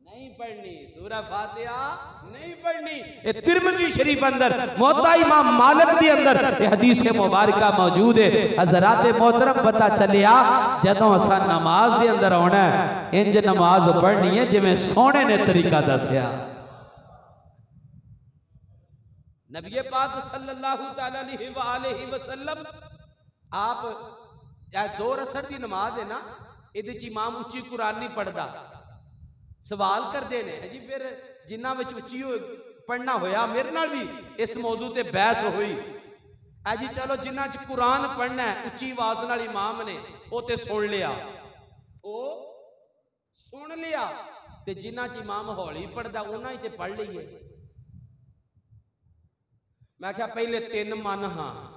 नहीं पढ़नी, सूरह फातिहा नहीं पढ़नी। ये तिरमिज़ी शरीफ अंदर मुवत्ता इमाम मालिक दी अंदर ये हदीस मुबारका मौजूद है। हजरात मोहतरम पता चलिया जदों असां नमाज दे अंदर आना है इंज नमाज पढ़नी है जिवें सोने ने तरीका दसिया। नबी पाक सल्लल्लाहु तआला अलैहि वसल्लम आप जोर असर दी नमाज है ना, इहदे च इमाम उच्ची कुरान नहीं पढ़ता। सवाल करते हैं जी फिर जिन्हां विच उच्ची पढ़ना होया, मेरे नाल भी इस मौजू ते बहस हुई है जी। चलो जिन्हां च कुरान पढ़ना है उच्ची आवाज नाल इमाम ने वो ते सुन लिया, वो सुन लिया, ते जिन्हां च इमाम हौली पढ़दा उन्हां ही ते पढ़ लईए। मैं क्या पहले 3 मन हाँ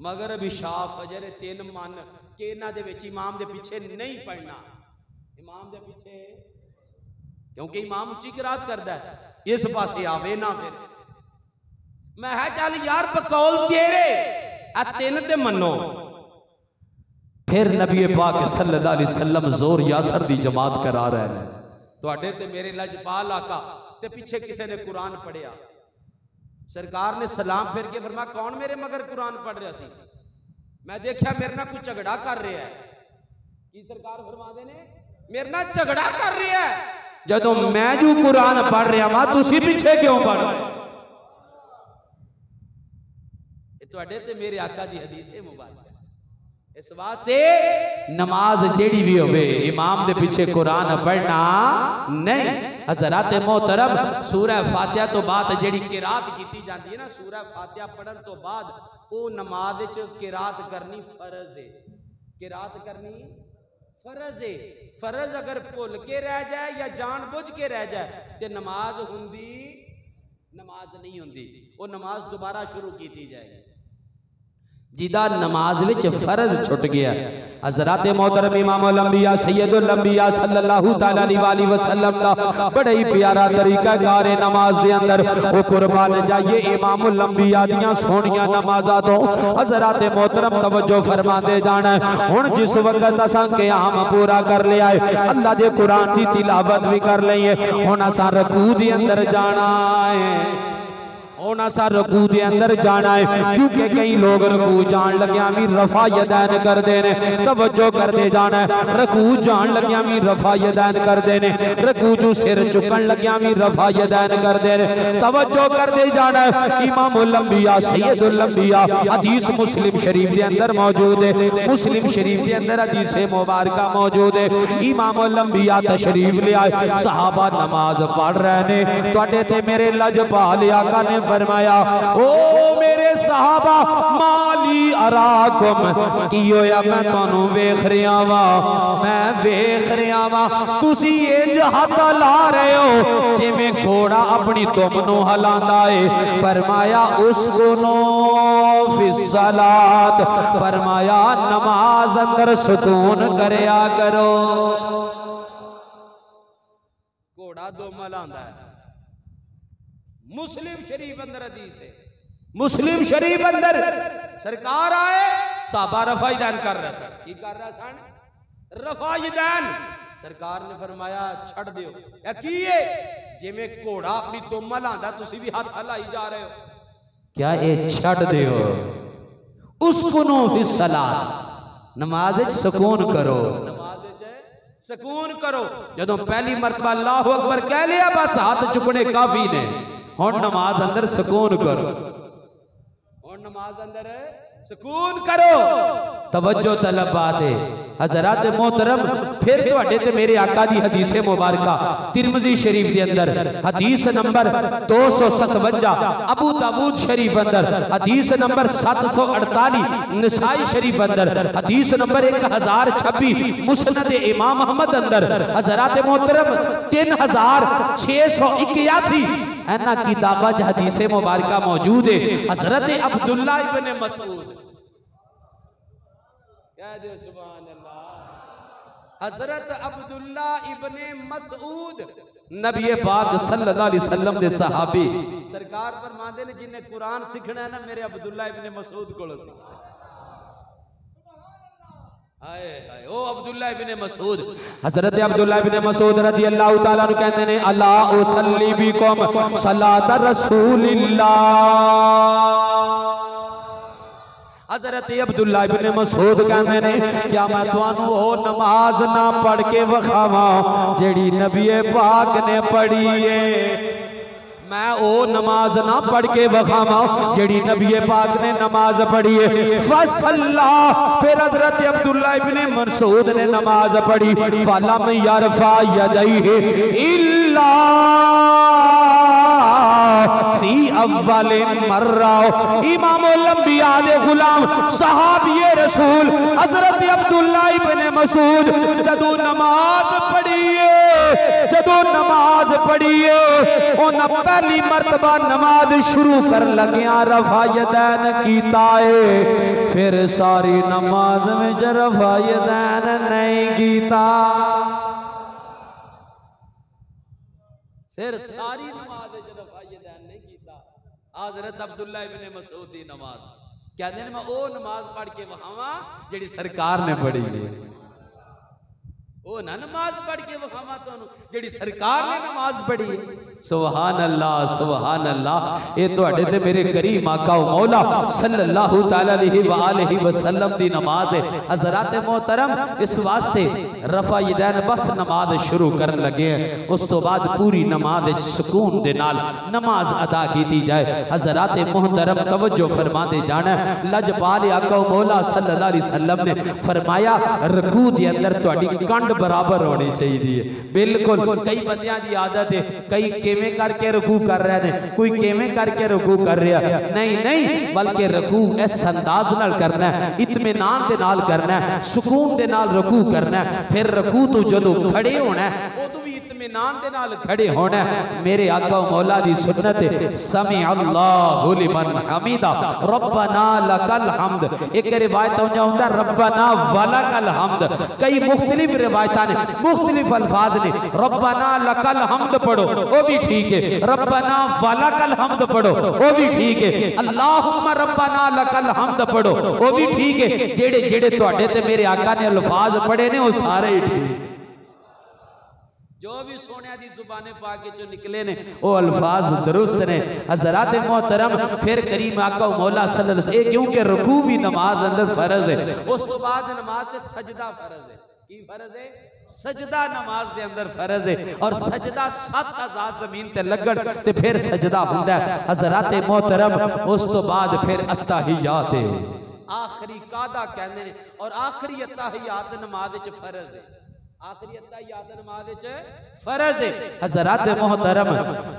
मगर इशा फजर 3 मन के इन्हां दे विच इमाम दे पीछे नहीं पढ़ना, इमाम दे पीछे, क्योंकि इमाम उच्ची किरात करदा है, इस पासे आवे ना। फिर मैं है चल यार बकौल तेरे आ 3 ते मनो। फिर नबी पाक सल्लल्लाहु अलैहि वसल्लम जोर यासर दी जमात करा रहे हैं, तुहाडे ते मेरे लजपाल आका ते पीछे किसी ने कुरान पढ़िया। सरकार ने सलाम फिर के फरमाया कौन मेरे मगर कुरान पढ़ रहा सी? मैं देखा मेरे ना कोई झगड़ा कर रहा है। की सरकार फरमाते ने मेरे ना झगड़ा कर रहा है, जदों मैं जो कुरान पढ़ रहा वा तुसी पीछे क्यों पढ़ रहे? तुहाडे ते मेरे आका दी हदीस है मुबारक। इस वास्ते नमाज जेड़ी भी होवे इमाम दे पीछे कुरान पढ़ना नहीं। हजरात मोहतरम सूरह फातिहा तो बाद जेड़ी किरात की जाती है ना, सूरह फातिहा पढ़न तो बाद वो नमाज च किरात करनी फर्ज है, किरात करनी फर्ज है। फर्ज अगर भुल के रह जाए या जानबूझ के रह जाए तो नमाज हुंदी, नमाज नहीं हुंदी, वो नमाज दोबारा शुरू की जाएगी। जिदा नमाज विच फर्ज छुट गया। हजरत मोहतरम इमामुल अंबिया सैयदुल अंबिया सल्लल्लाहु तआला अलैहि वसल्लम दा बड़ा ही प्यारा तरीका कार है नमाज दे अंदर। ओ कुर्बान जाइए इमामुल अंबिया दियां सोहणियां नमाज़ां तो हजरत मोहतरम तवज्जो फरमाते जाना। हुण जिस वक्त असां क़याम पूरा कर लिया है, अल्लाह दे कुरान दी तिलावत भी कर लई है, हुण असां रुकू दे अंदर जाना है, रकू दे अंदर जाना है। क्योंकि कई लोग रकू जान लग्या भी रफा यदैन करते हैं, तवज्जो करते जाना है। रकू जान लग्या भी रफा यदैन करते हैं, रकू जो सिर चुकन लग्या भी रफा यदैन करते हैं, तवज्जो करते जाना है। इमामुल अंबिया सैयदुल अंबिया हदीस मुस्लिम शरीफ के अंदर मौजूद है, मुस्लिम शरीफ के अंदर हदीस मुबारका मौजूद है। इमामुल अंबिया तशरीफ ले आए, सहाबा नमाज पढ़ रहे ने, तुहाडे ते मेरे लजपाल आका ने फरमाया ओ मेरे सहाबा माली अराकुम की होया मैं तुहानू वेख रहा वा, मैं वेख रहा वा तुसी इंज हथ ला रहे हो जिवें घोड़ा अपनी दुम नू हिलांदा है। फरमाया उसकुनो फिस्सलात, फरमाया नमाज अंदर सुकून करया करो। घोड़ा दुम हिलांदा है। मुस्लिम शरीफ अंदर हदीस है, मुस्लिम शरीफ अंदर सरकार आए साहबा रफाइदैन कर रहे सन। की कर रहे सन? रफाइदैन। सरकार ने फरमाया छड़ दियो। या की है जिवें घोड़ा अपनी दुम हिलांदा तुसी भी हाथ हिलाई जा रहे हो, क्या ये छड़ दियो। उसकुनो फिस्सलात, नमाज विच सुकून करो, नमाज विच सुकून करो। जदों पहली मरतबा अल्लाहु अकबर कह लिया बस हाथ चुकने काफी ने, हुण नमाज अंदर सुकून करो, हुण नमाज अंदर सुकून करो। तवज्जो तलब बात है हजरात मोहतरम। फिर तुहाडे ते मेरे आका दी हदीस मुबारका तिरमिजी शरीफ के अंदर हदीस नंबर 257, अबू दाऊद शरीफ अंदर हदीस नंबर 748, नसाई शरीफ अंदर हदीस नंबर 1026, मुस्नद इमाम अहमद अंदर हजरात मोहतरम 3681 ऐना की दावत हदीस मुबारका मौजूद है। हजरत अब्दुल्ला इब्ने मसूद, कह दो सुभान अल्लाह। हजरत अब्दुल्ला इब्ने मसूद नबी पाक सल्लल्लाहु अलैहि वसल्लम दे सहाबी, सरकार फरमांदे ने जिन्हें कुरान सीखना है ना मेरे अब्दुल्ला इब्ने मसूद कोलों सीखना। हाय हाय ओ अब्दुल्ला इब्ने मसूद, हजरत अब्दुल्ला इब्ने मसूद रजी अल्लाह तआला नु कहते ने अला उसल्ली बिकुम सलात रसूलिल्लाह। हजरत अब्दुल्ला इब्ने मसूद कहते ने क्या मैं तुहानू ओ नमाज ना पढ़ के वखावा जेड़ी नबी पाक ने पढ़ी है। मैं ओ नमाज ना पढ़ के वखावा जेड़ी नबी पाक ने नमाज पढ़ी है। फसल्ला, फिर हजरत अब्दुल्ला इब्ने मसूद ने नमाज पढ़ी। फलम यरफा यदैहि इल्ला फी अव्वल मर्रा। इमामुल अंबिया दे गुलाम सहाबी रसूल हजरत अब्दुल्ला इब्ने मसूद जदों नमाज पढ़िए, जदों नमाज पढ़िए उन्हें पहली मरतबा नमाज शुरू कर लगिया रफा यदैन कीता है, फिर सारी नमाज में रफा यदैन नहीं कीता, फिर सारी नमाज में रफा यदैन नहीं कीता। हजरत अब्दुल्ला इब्ने मसूद दी नमाज कहते हैं मैं ओ नमाज पढ़ के वहावा जेड़ी सरकार ने पढ़ी है। ओ ना नमाज पढ़ के वखावा तुहानू जेड़ी सरकार ने नमाज पढ़ी है। सुभान अल्लाह सुभान अल्लाह। ये तुहाडे ते मेरे करीम आका मौला सल्लल्लाहु तआला अलैहि वसल्लम दी नमाज है। हज़रात मोहतरम इस वास्ते रफा यदैन बस नमाज शुरू करन लगे हैं, उस तो बाद पूरी नमाज विच सुकून दे नाल नमाज अदा की जाए। हज़रात मोहतरम तवज्जो फरमा दे जाना, लजपाल आका मौला सल्लल्लाहु अलैहि वसल्लम ने फरमाया रकू दे अंदर तुहाडी कंड बराबर होनी चाहिए। बिल्कुल कई बंदियां दी आदत है कई किवें करके रकू कर रहे हैं, कोई किवें करके रकू कर रहा, नहीं नहीं बल्कि रकू इस अंदाज नाल करना है, इत्मीनान दे नाल करना है, सुकून दे नाल रकू करना है। फिर रकू तो जदों खड़े होना है उदों भी इत्मीनान दे नाल खड़े होना है। मेरे आका मौला दी सुन्नत है समी अल्लाहु लिमन हमीदा रब्बना लकल हम्द। एक रिवायत होंदा रब्बना वलकल हम्द, कई मुख्तलिफ रिवायतां ने मुख्तलिफ अल्फाज ने रब्बना लकल हम्द पढ़ो वो भी ठीक है, रब्बना वलकल हम्द पढ़ो वो भी ठीक है, अल्लाहुम्मा रब्बना लकल हम्द पढ़ो वो भी ठीक है। जेड़े जेड़े तुहाडे ते मेरे आका ने अल्फाज पढ़े ने वो सारे ही ठीक, जो भी सोने दी जुबाने पाक जो निकले ने वो अल्फाज दुरुस्त ने। हज़रात मोहतरम फिर करीम आका मौला सल्लल्लाहु अलैहि वसल्लम क्योंकि रुकू भी नमाज अंदर फर्ज है, उस तो बाद नमाज से सजदा फर्ज है। की फर्ज है? सजदा नमाज दे अंदर फर्ज है और सजदा 7 अज़ा जमीन ते लगन ते फिर सजदा हुंदा है। हज़रात मोहतरम उस तो बाद फिर अत्तहियात है, आखिरी कादा कहंदे ने और आखिरी अत्तहियात नमाज विच फर्ज है। आखिरी अत्तहियात नमाज विच फर्ज है। हज़रात मोहतरम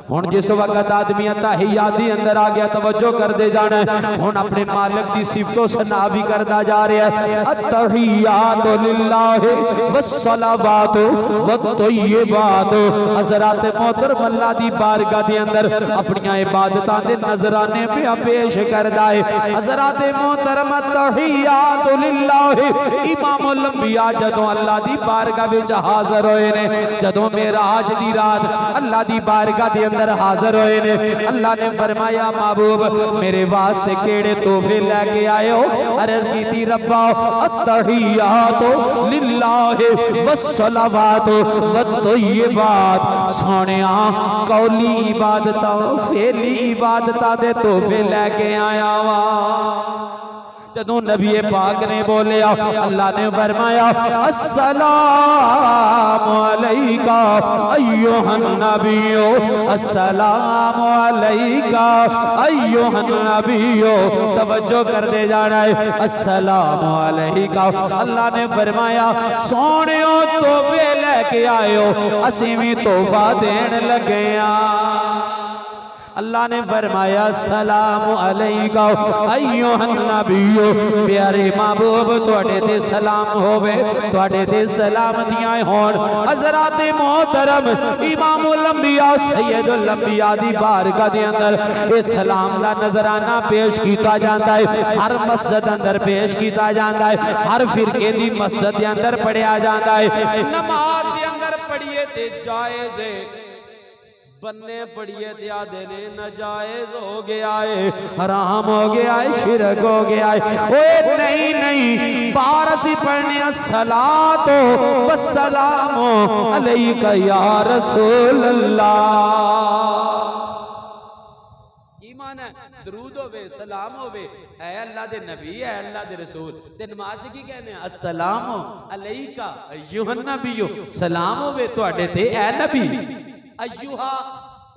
हुण जिस वक्त आदमी अत्तहियात दी अंदर आ गया तवज्जो कर दे जाना हुण अपने मालिक दी सिफतो सना भी करदा जा रहा है। अत्तहियात लिल्लाहि वस्सलावातु वत्तय्यिबात। हज़रात मोहतरम अल्लाह दी बारगाह दे अंदर अपनी इबादतां दे नजराने पे पेश करदा है। हज़रात मोहतरम अत्तहियात लिल्लाहि इमामुल अंबिया जदों अल्लाह दी बारगाह विच हाज़र होए ने, जदों मेराज दी रात अल्लाह दी बारगाह दे अंदर हाज़र होए ने, अल्लाह ने फरमाया महबूब मेरे वास्ते केड़े तोहफे लेके आए हो? अर्ज़ कीती रब्बा अत्तहियातु लिल्लाहि वस्सलावातु वत्तय्यिबात। सोहणिया कौली इबादतां फेली इबादतां दे तोहफे लेके आया वा। जदों नबी पाक ने बोलिया अल्लाह ने फरमाया अस्सलामु अलैका अय्युहन नबियो, अस्सलामु अलैका अय्युहन नबियो। तवज्जो कर दे जाना है अस्सलामु अलैका। अल्लाह ने फरमाया सोहणियो तोहफे लेके आयो, असीं भी तोहफा देन लगे आ। अल्लाह ने फरमाया सलामु अलैका अय्युहन नबियो। प्यारे महबूब तुहाडे ते सलाम होवे, तुहाडे ते सलामतियां होण। हज़रात मोहतरम इमामुल अंबिया सैयदुल अंबिया दी बारगाह दे अंदर ए सलाम दा नजराना पेश किया जाता है। हर मस्जिद अंदर पेश किया जाता है, हर फिरके दी मस्जिद दे अंदर पढ़िया जाता है। नमाज दे अंदर पढ़िए ते जायज़ है, बन्ने पढ़िए ते आदे ने नाजायज हो गया है, हराम हो गया है, शिरक हो गया है। ओए नहीं नहीं, बार असी पढ़ने सलातो वस्सलामो अलैका या रसूल अल्लाह। ईमान है दरूद होवे सलाम होवे, ऐ अल्लाह दे नबी है अल्लाह दे रसूल। ते नमाज की कहने अस्सलामु अलैका अय्युहन नबियो, सलाम होवे तुहाडे ते ऐ नबी। अय्युहा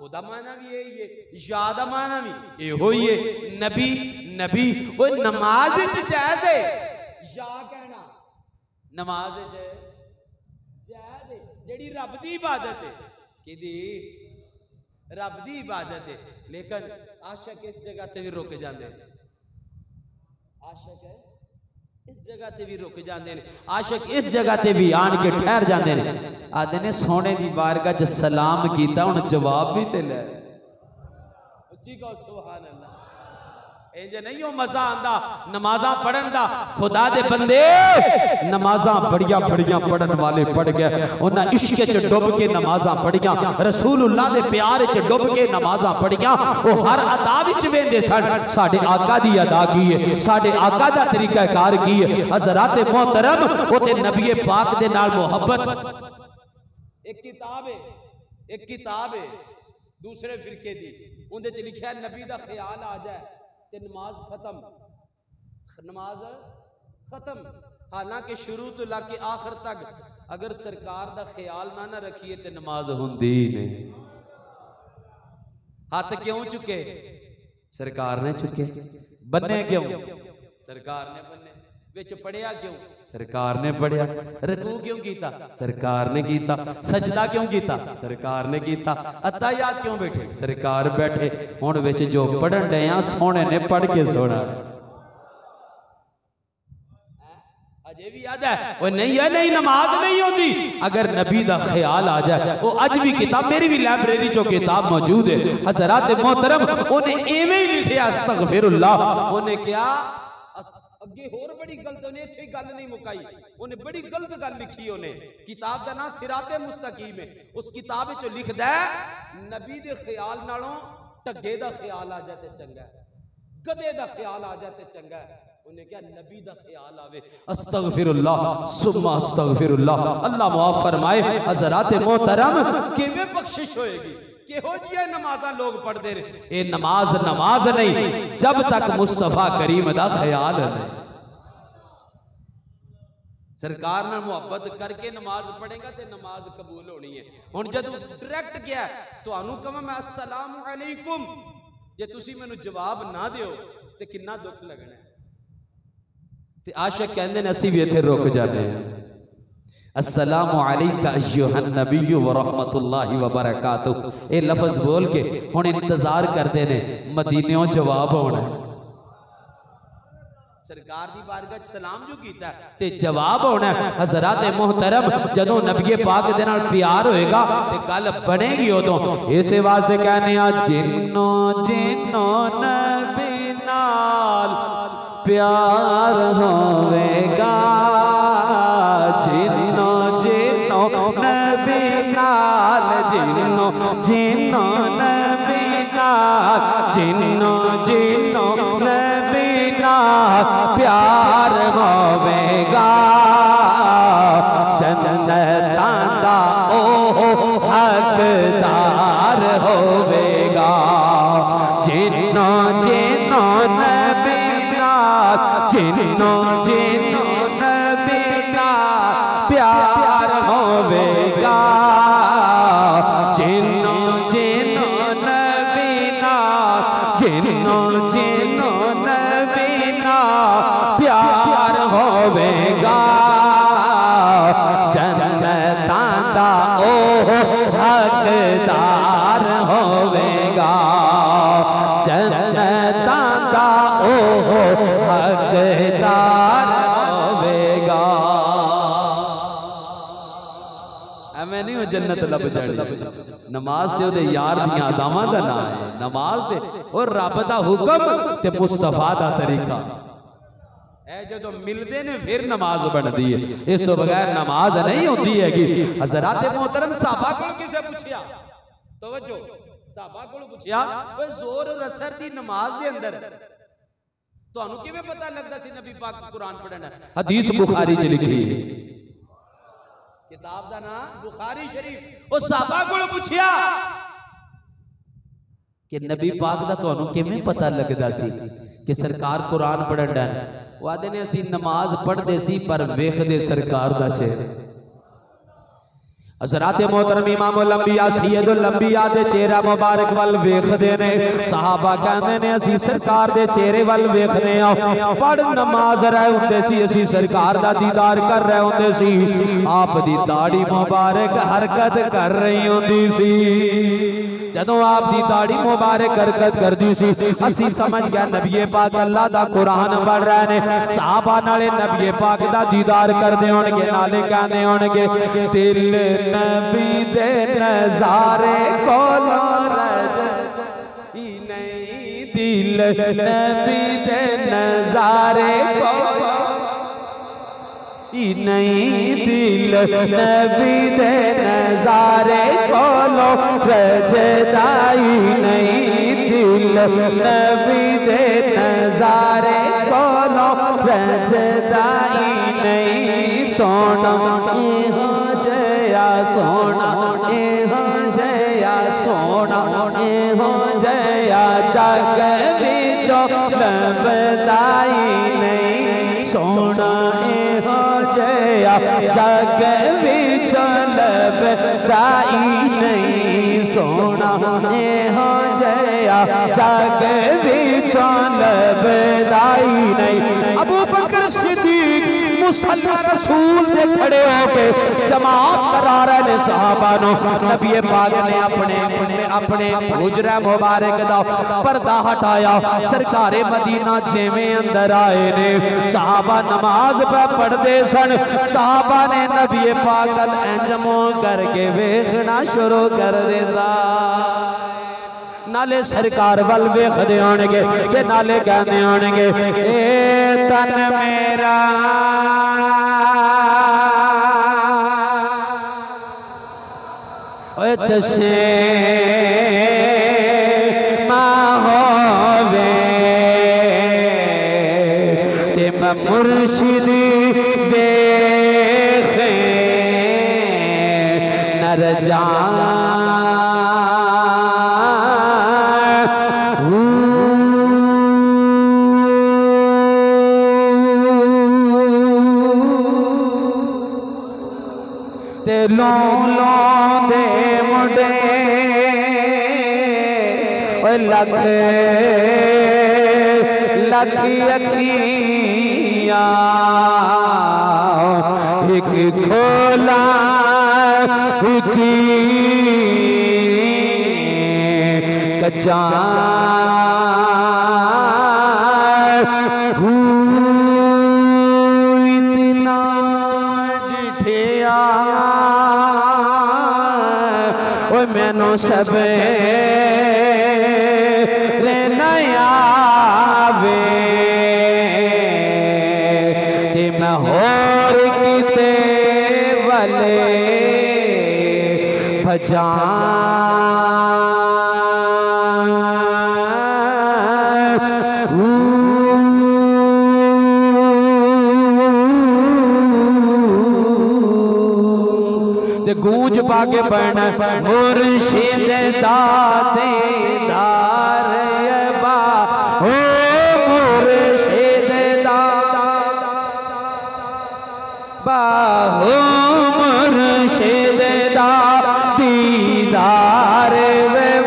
ओदा माना भी यही है, या दा माना भी एहो ही है। नबी नबी वो नमाज च जैसे या कहना नमाज च जायज़ है। जेड़ी रब दी इबादत है, किदी रब दी इबादत है। लेकिन आशिक इस जगह ते भी रुक जाते, आशिक है इस जगह ते भी रुक जाते हैं, आशिक इस जगह ते भी आन के ठहर जाते हैं। आदे ने सोने दी बारगाह च सलाम कीता, हुण जवाब भी ते ले। उच्ची कहो सुभान अल्लाह। इंज नहीं हो मजा आंदा नमाज़ां पढ़न दा। खुदा दे बंदे नमाज़ां बड़िया बड़िया पढ़न वाले पढ़ गए, उन्हां इश्क च डुब के नमाज़ां पढ़िया, रसूलुल्लाह दे प्यार च डुब के नमाज़ां पढ़िया। वो हर अदा विच वेंदे सन साडे आका दी अदा की है, साडे आका दा तरीका कार की है। हज़रात मोहतरम वो ते नबी पाक दे नाल मोहब्बत। एक किताब है, एक किताब है दूसरे फिरके दी, उहदे च लिखिया नबी दा ख्याल आ जाए ते नमाज खत्म, नमाज खत्म। हालांकि शुरू तो लाके आखिर तक अगर सरकार दा ख्याल ना रखिए तो नमाज हुंदी नहीं। हाथ क्यों चुके? सरकार ने चुके। बन्ने क्यों? सरकार ने बन्ने। विच पढ़िया क्यों? सरकार ने पढ़िया। रकू क्यों कीता? सरकार ने कीता। सजदा क्यों कीता? सरकार ने कीता। अत्तहियात क्यों बैठे? सरकार बैठे। हुण विच जो पढ़न डे आ सोहणे ने पढ़ के सोना। अजे भी याद है वो नहीं है, नहीं नमाज नहीं होती अगर नबी दा ख्याल आ जाए। वो अज भी किताब मेरी भी लाइब्रेरी चो किताब मौजूद है। हज़रात मोहतरम उन्हें एवें ही लिखिया अस्तगफिरुल्लाह। उन्हें क्या अगे होर बड़ी गलत, उन्हें इत्थे गल नहीं मुकाई, उन्हें बड़ी गलत गल लिखी। उन्हें किताब का नाम सिराते मुस्तकीम है। उस किताब विच लिखदा है नबी दे ख्याल नालों ढगे दा ख्याल आ जाए ते चंगा है, गधे दा ख्याल आ जाए ते चंगा है। उन्हें क्या नबी दा ख्याल आवे। अस्तगफिरुल्लाह सुम्मा अस्तगफिरुल्लाह। अल्लाह माफ फरमाए। हज़रात मोहतरम किवें बख्शिश होएगी? केहो जी नमाज़ां लोग पढ़ते रहे। ये नमाज नमाज नहीं जब तक मुस्तफा करीम दा ख्याल नहीं। सरकार ने मुहब्बत करके नमाज पढ़ेगा तो नमाज कबूल होनी है। हुण जदों डायरैक्ट गया तुहानू कहां मैं अस्सलाम अलैकुम, जे तुसी मैनू जवाब ना दिओ तो कितना दुख लगना है। ते आशिक कहंदे ने असीं भी इत्थे रुक जाते हैं। अस्सलामु अलैका अय्युहन नबिय्यु व रहमतुल्लाहि व बरकातुहू। ये लफ्ज बोल के हुण इंतजार करते ने मदीनेों जवाब होना। सरकार दी बारगाह च सलाम जो कीता ते जवाब होना। हज़रात मोहतरम जदों नबी पाक दे नाल प्यार होएगा ते गल बनेगी उदों। इस वास्ते कहने आ जिन्नो जिन्नो नबी नाल प्यार होवेगा, जिन्नो जिन्नो नबी नाल, जिन्नो जिन्नो नबी नाल, जिन्नो जिन्नो नबी नाल प्यार होवेगा, जन्नतां दा ओ हकदार होवेगा। जिन्नो जिन्नो नबी नाल, जिन्नो जिन्नो नबी नाल प्यार होवेगा, जिन्नो जिन्नो नबी नाल, जिन्नो जिन्नो नबी नाल प्यार होवेगा, जन्नतां दा ओ हकदार होवेगा, जन्नतां दा ओ हकदार होवेगा। एवें नहीं हो जन्नत लब जानी। नमाज ते ओदे यार दियां अदावां दा नाम है। नमाज ते और रब दा हुक्म ते मुस्तफा दा तरीका ए जो मिलते ने फिर नमाज बनती है। इस तो बगैर नमाज नहीं होती हैगी। हज़रात मोहतरम साहबा को किसे पूछया, तवज्जो, साहबा को पूछया ओए जोर और असर दी नमाज दे अंदर तुहानू किवें पता लगदा सी नबी पाक कुरान पढ़ना? हदीस बुखारी च लिखी है, किताब दा नाम बुखारी शरीफ। ओ साहबा को पूछया कि नबी पाक दा तुहानू किवें पता लगदा सी कि सरकार कुरान पढ़न डन? वो आदे ने असी नमाज पढ़ते सी पर वेखदे सरकार दा चेहरा। हज़रात मोहतरम इमामुल अंबिया सैयदुल अंबिया दे चेहरा मुबारक वल वेखदे ने। सहाबा कहंदे ने असी सरकार दे चेहरे वल वेखने आ। पढ़ नमाज रहे हुंदे सी, असी सरकार दा दीदार कर रहे हुंदे सी। आप दी दाढ़ी मुबारक हरकत कर रही हुंदी सी। जदों आप दी दाढ़ी मुबारक हरकत करदी सी असी समझ गए नबी पाक अल्लाह दा कुरान पढ़ रहे ने। सहाबा नाले नबी पाक दा दीदार करदे होणगे, नाले कहंदे होणगे दिल नबी दे नजारे कोलो रज ही नहीं, दिल नबी दे नजारे कोलो नहीं, दिल नबी दे नजारे कोलो रजदाई नहीं, दिल नबी दे नजारे कोलो रजदाई नहीं। सोना हो जया सोना हो जया सोना हो जया जग बिचो लबदाई नहीं, सोना हो जया जग बिचो लबदाई नहीं, सोना हो जया जग बिचो लबदाई नहीं। अबू बकर सिद्दीक मुसल्ला रसूल दे खड़े होके जमात करा रहे ने सहाबा नो। नबी पाक ने अपने हुजरा मुबारक दा पर्दा हटाया। सरकारे मदीना जिवें अंदर आए ने सहाबा नमाज पे पढ़ते सन। सहाबा ने नबी पाक अल इंज मुंह करके वेखना शुरू कर दिता। नाले सरकार वल वेखदे होणगे ते नाले कहंदे होणगे ए तन मेरा ओए चशे होवे ते मुर्शिद वेखे नर जान ते लो दे मुंडे लख लख अखियां एक खोला कच्चा इतना डिठिया ओ मैनू सब रे नया वे ते मैं होर किते वाले भजा गूंज पाके पढ़ना मुर्शिद दाते दार बा हो मुर्शिद दाता बा हो मुर्शिद दाती दार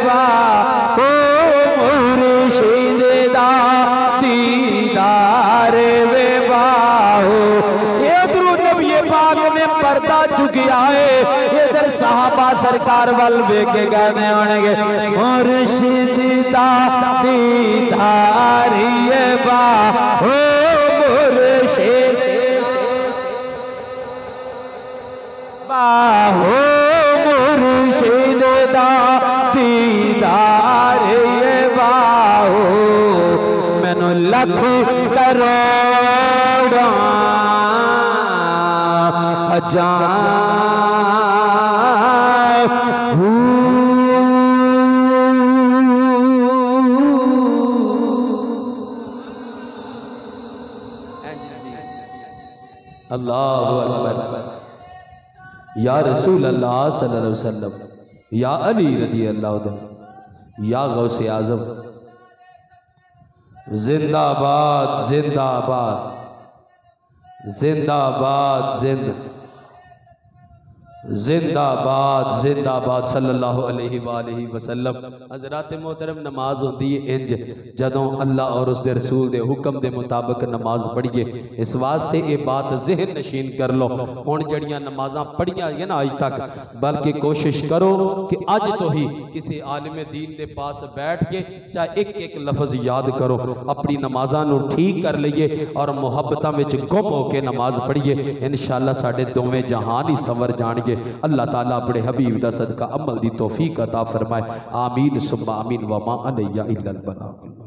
बा हो मुर्शिद दाती दार बा हो इधरों नबी पाक ने पर्दा चुकिया है इधर साहबा सरकार वाल वेखे गाने होंगे मुर्शिद दा दीदार ये बा हो मुर्शिद बा हो मुर्शिद दा दीदार ये बा हो मैनू लख करोड़ हजार अल्लाहु अकबर या रसूल अल्लाह सल्लल्लाहु अलैहि वसल्लम या अली रज़ी अल्लाह अन्हु या गौसे आज़म जिंदाबाद जिंदाबाद जिंदाबाद जिंदाबाद जिंदाबाद सल्लल्लाहु अलैहि वसल्लम। हज़रात मोहतरम नमाज होती है इंज जदों अल्लाह और उसके रसूल के हुक्म के मुताबिक नमाज पढ़िए। इस वास्ते ये बात ज़हन नशीन कर लो हुण जड़ियां नमाज़ां पढ़ियां है ना अज तक, बल्कि कोशिश करो कि अज तो ही किसी आलिम दीन के पास बैठ के चाहे एक एक लफ्ज़ याद करो, अपनी नमाज़ां नूं ठीक कर लईए और मुहब्बतां विच गुम होके नमाज पढ़िए। इंशाअल्लाह साडे दोवें जहान ही संवर जाणगे। अल्लाह ताला अपने हबीब दा सदका अमल दी तौफीक अता फरमाए। आमीन सुम्मा आमीन व मा अलैया इल्लल बलाग।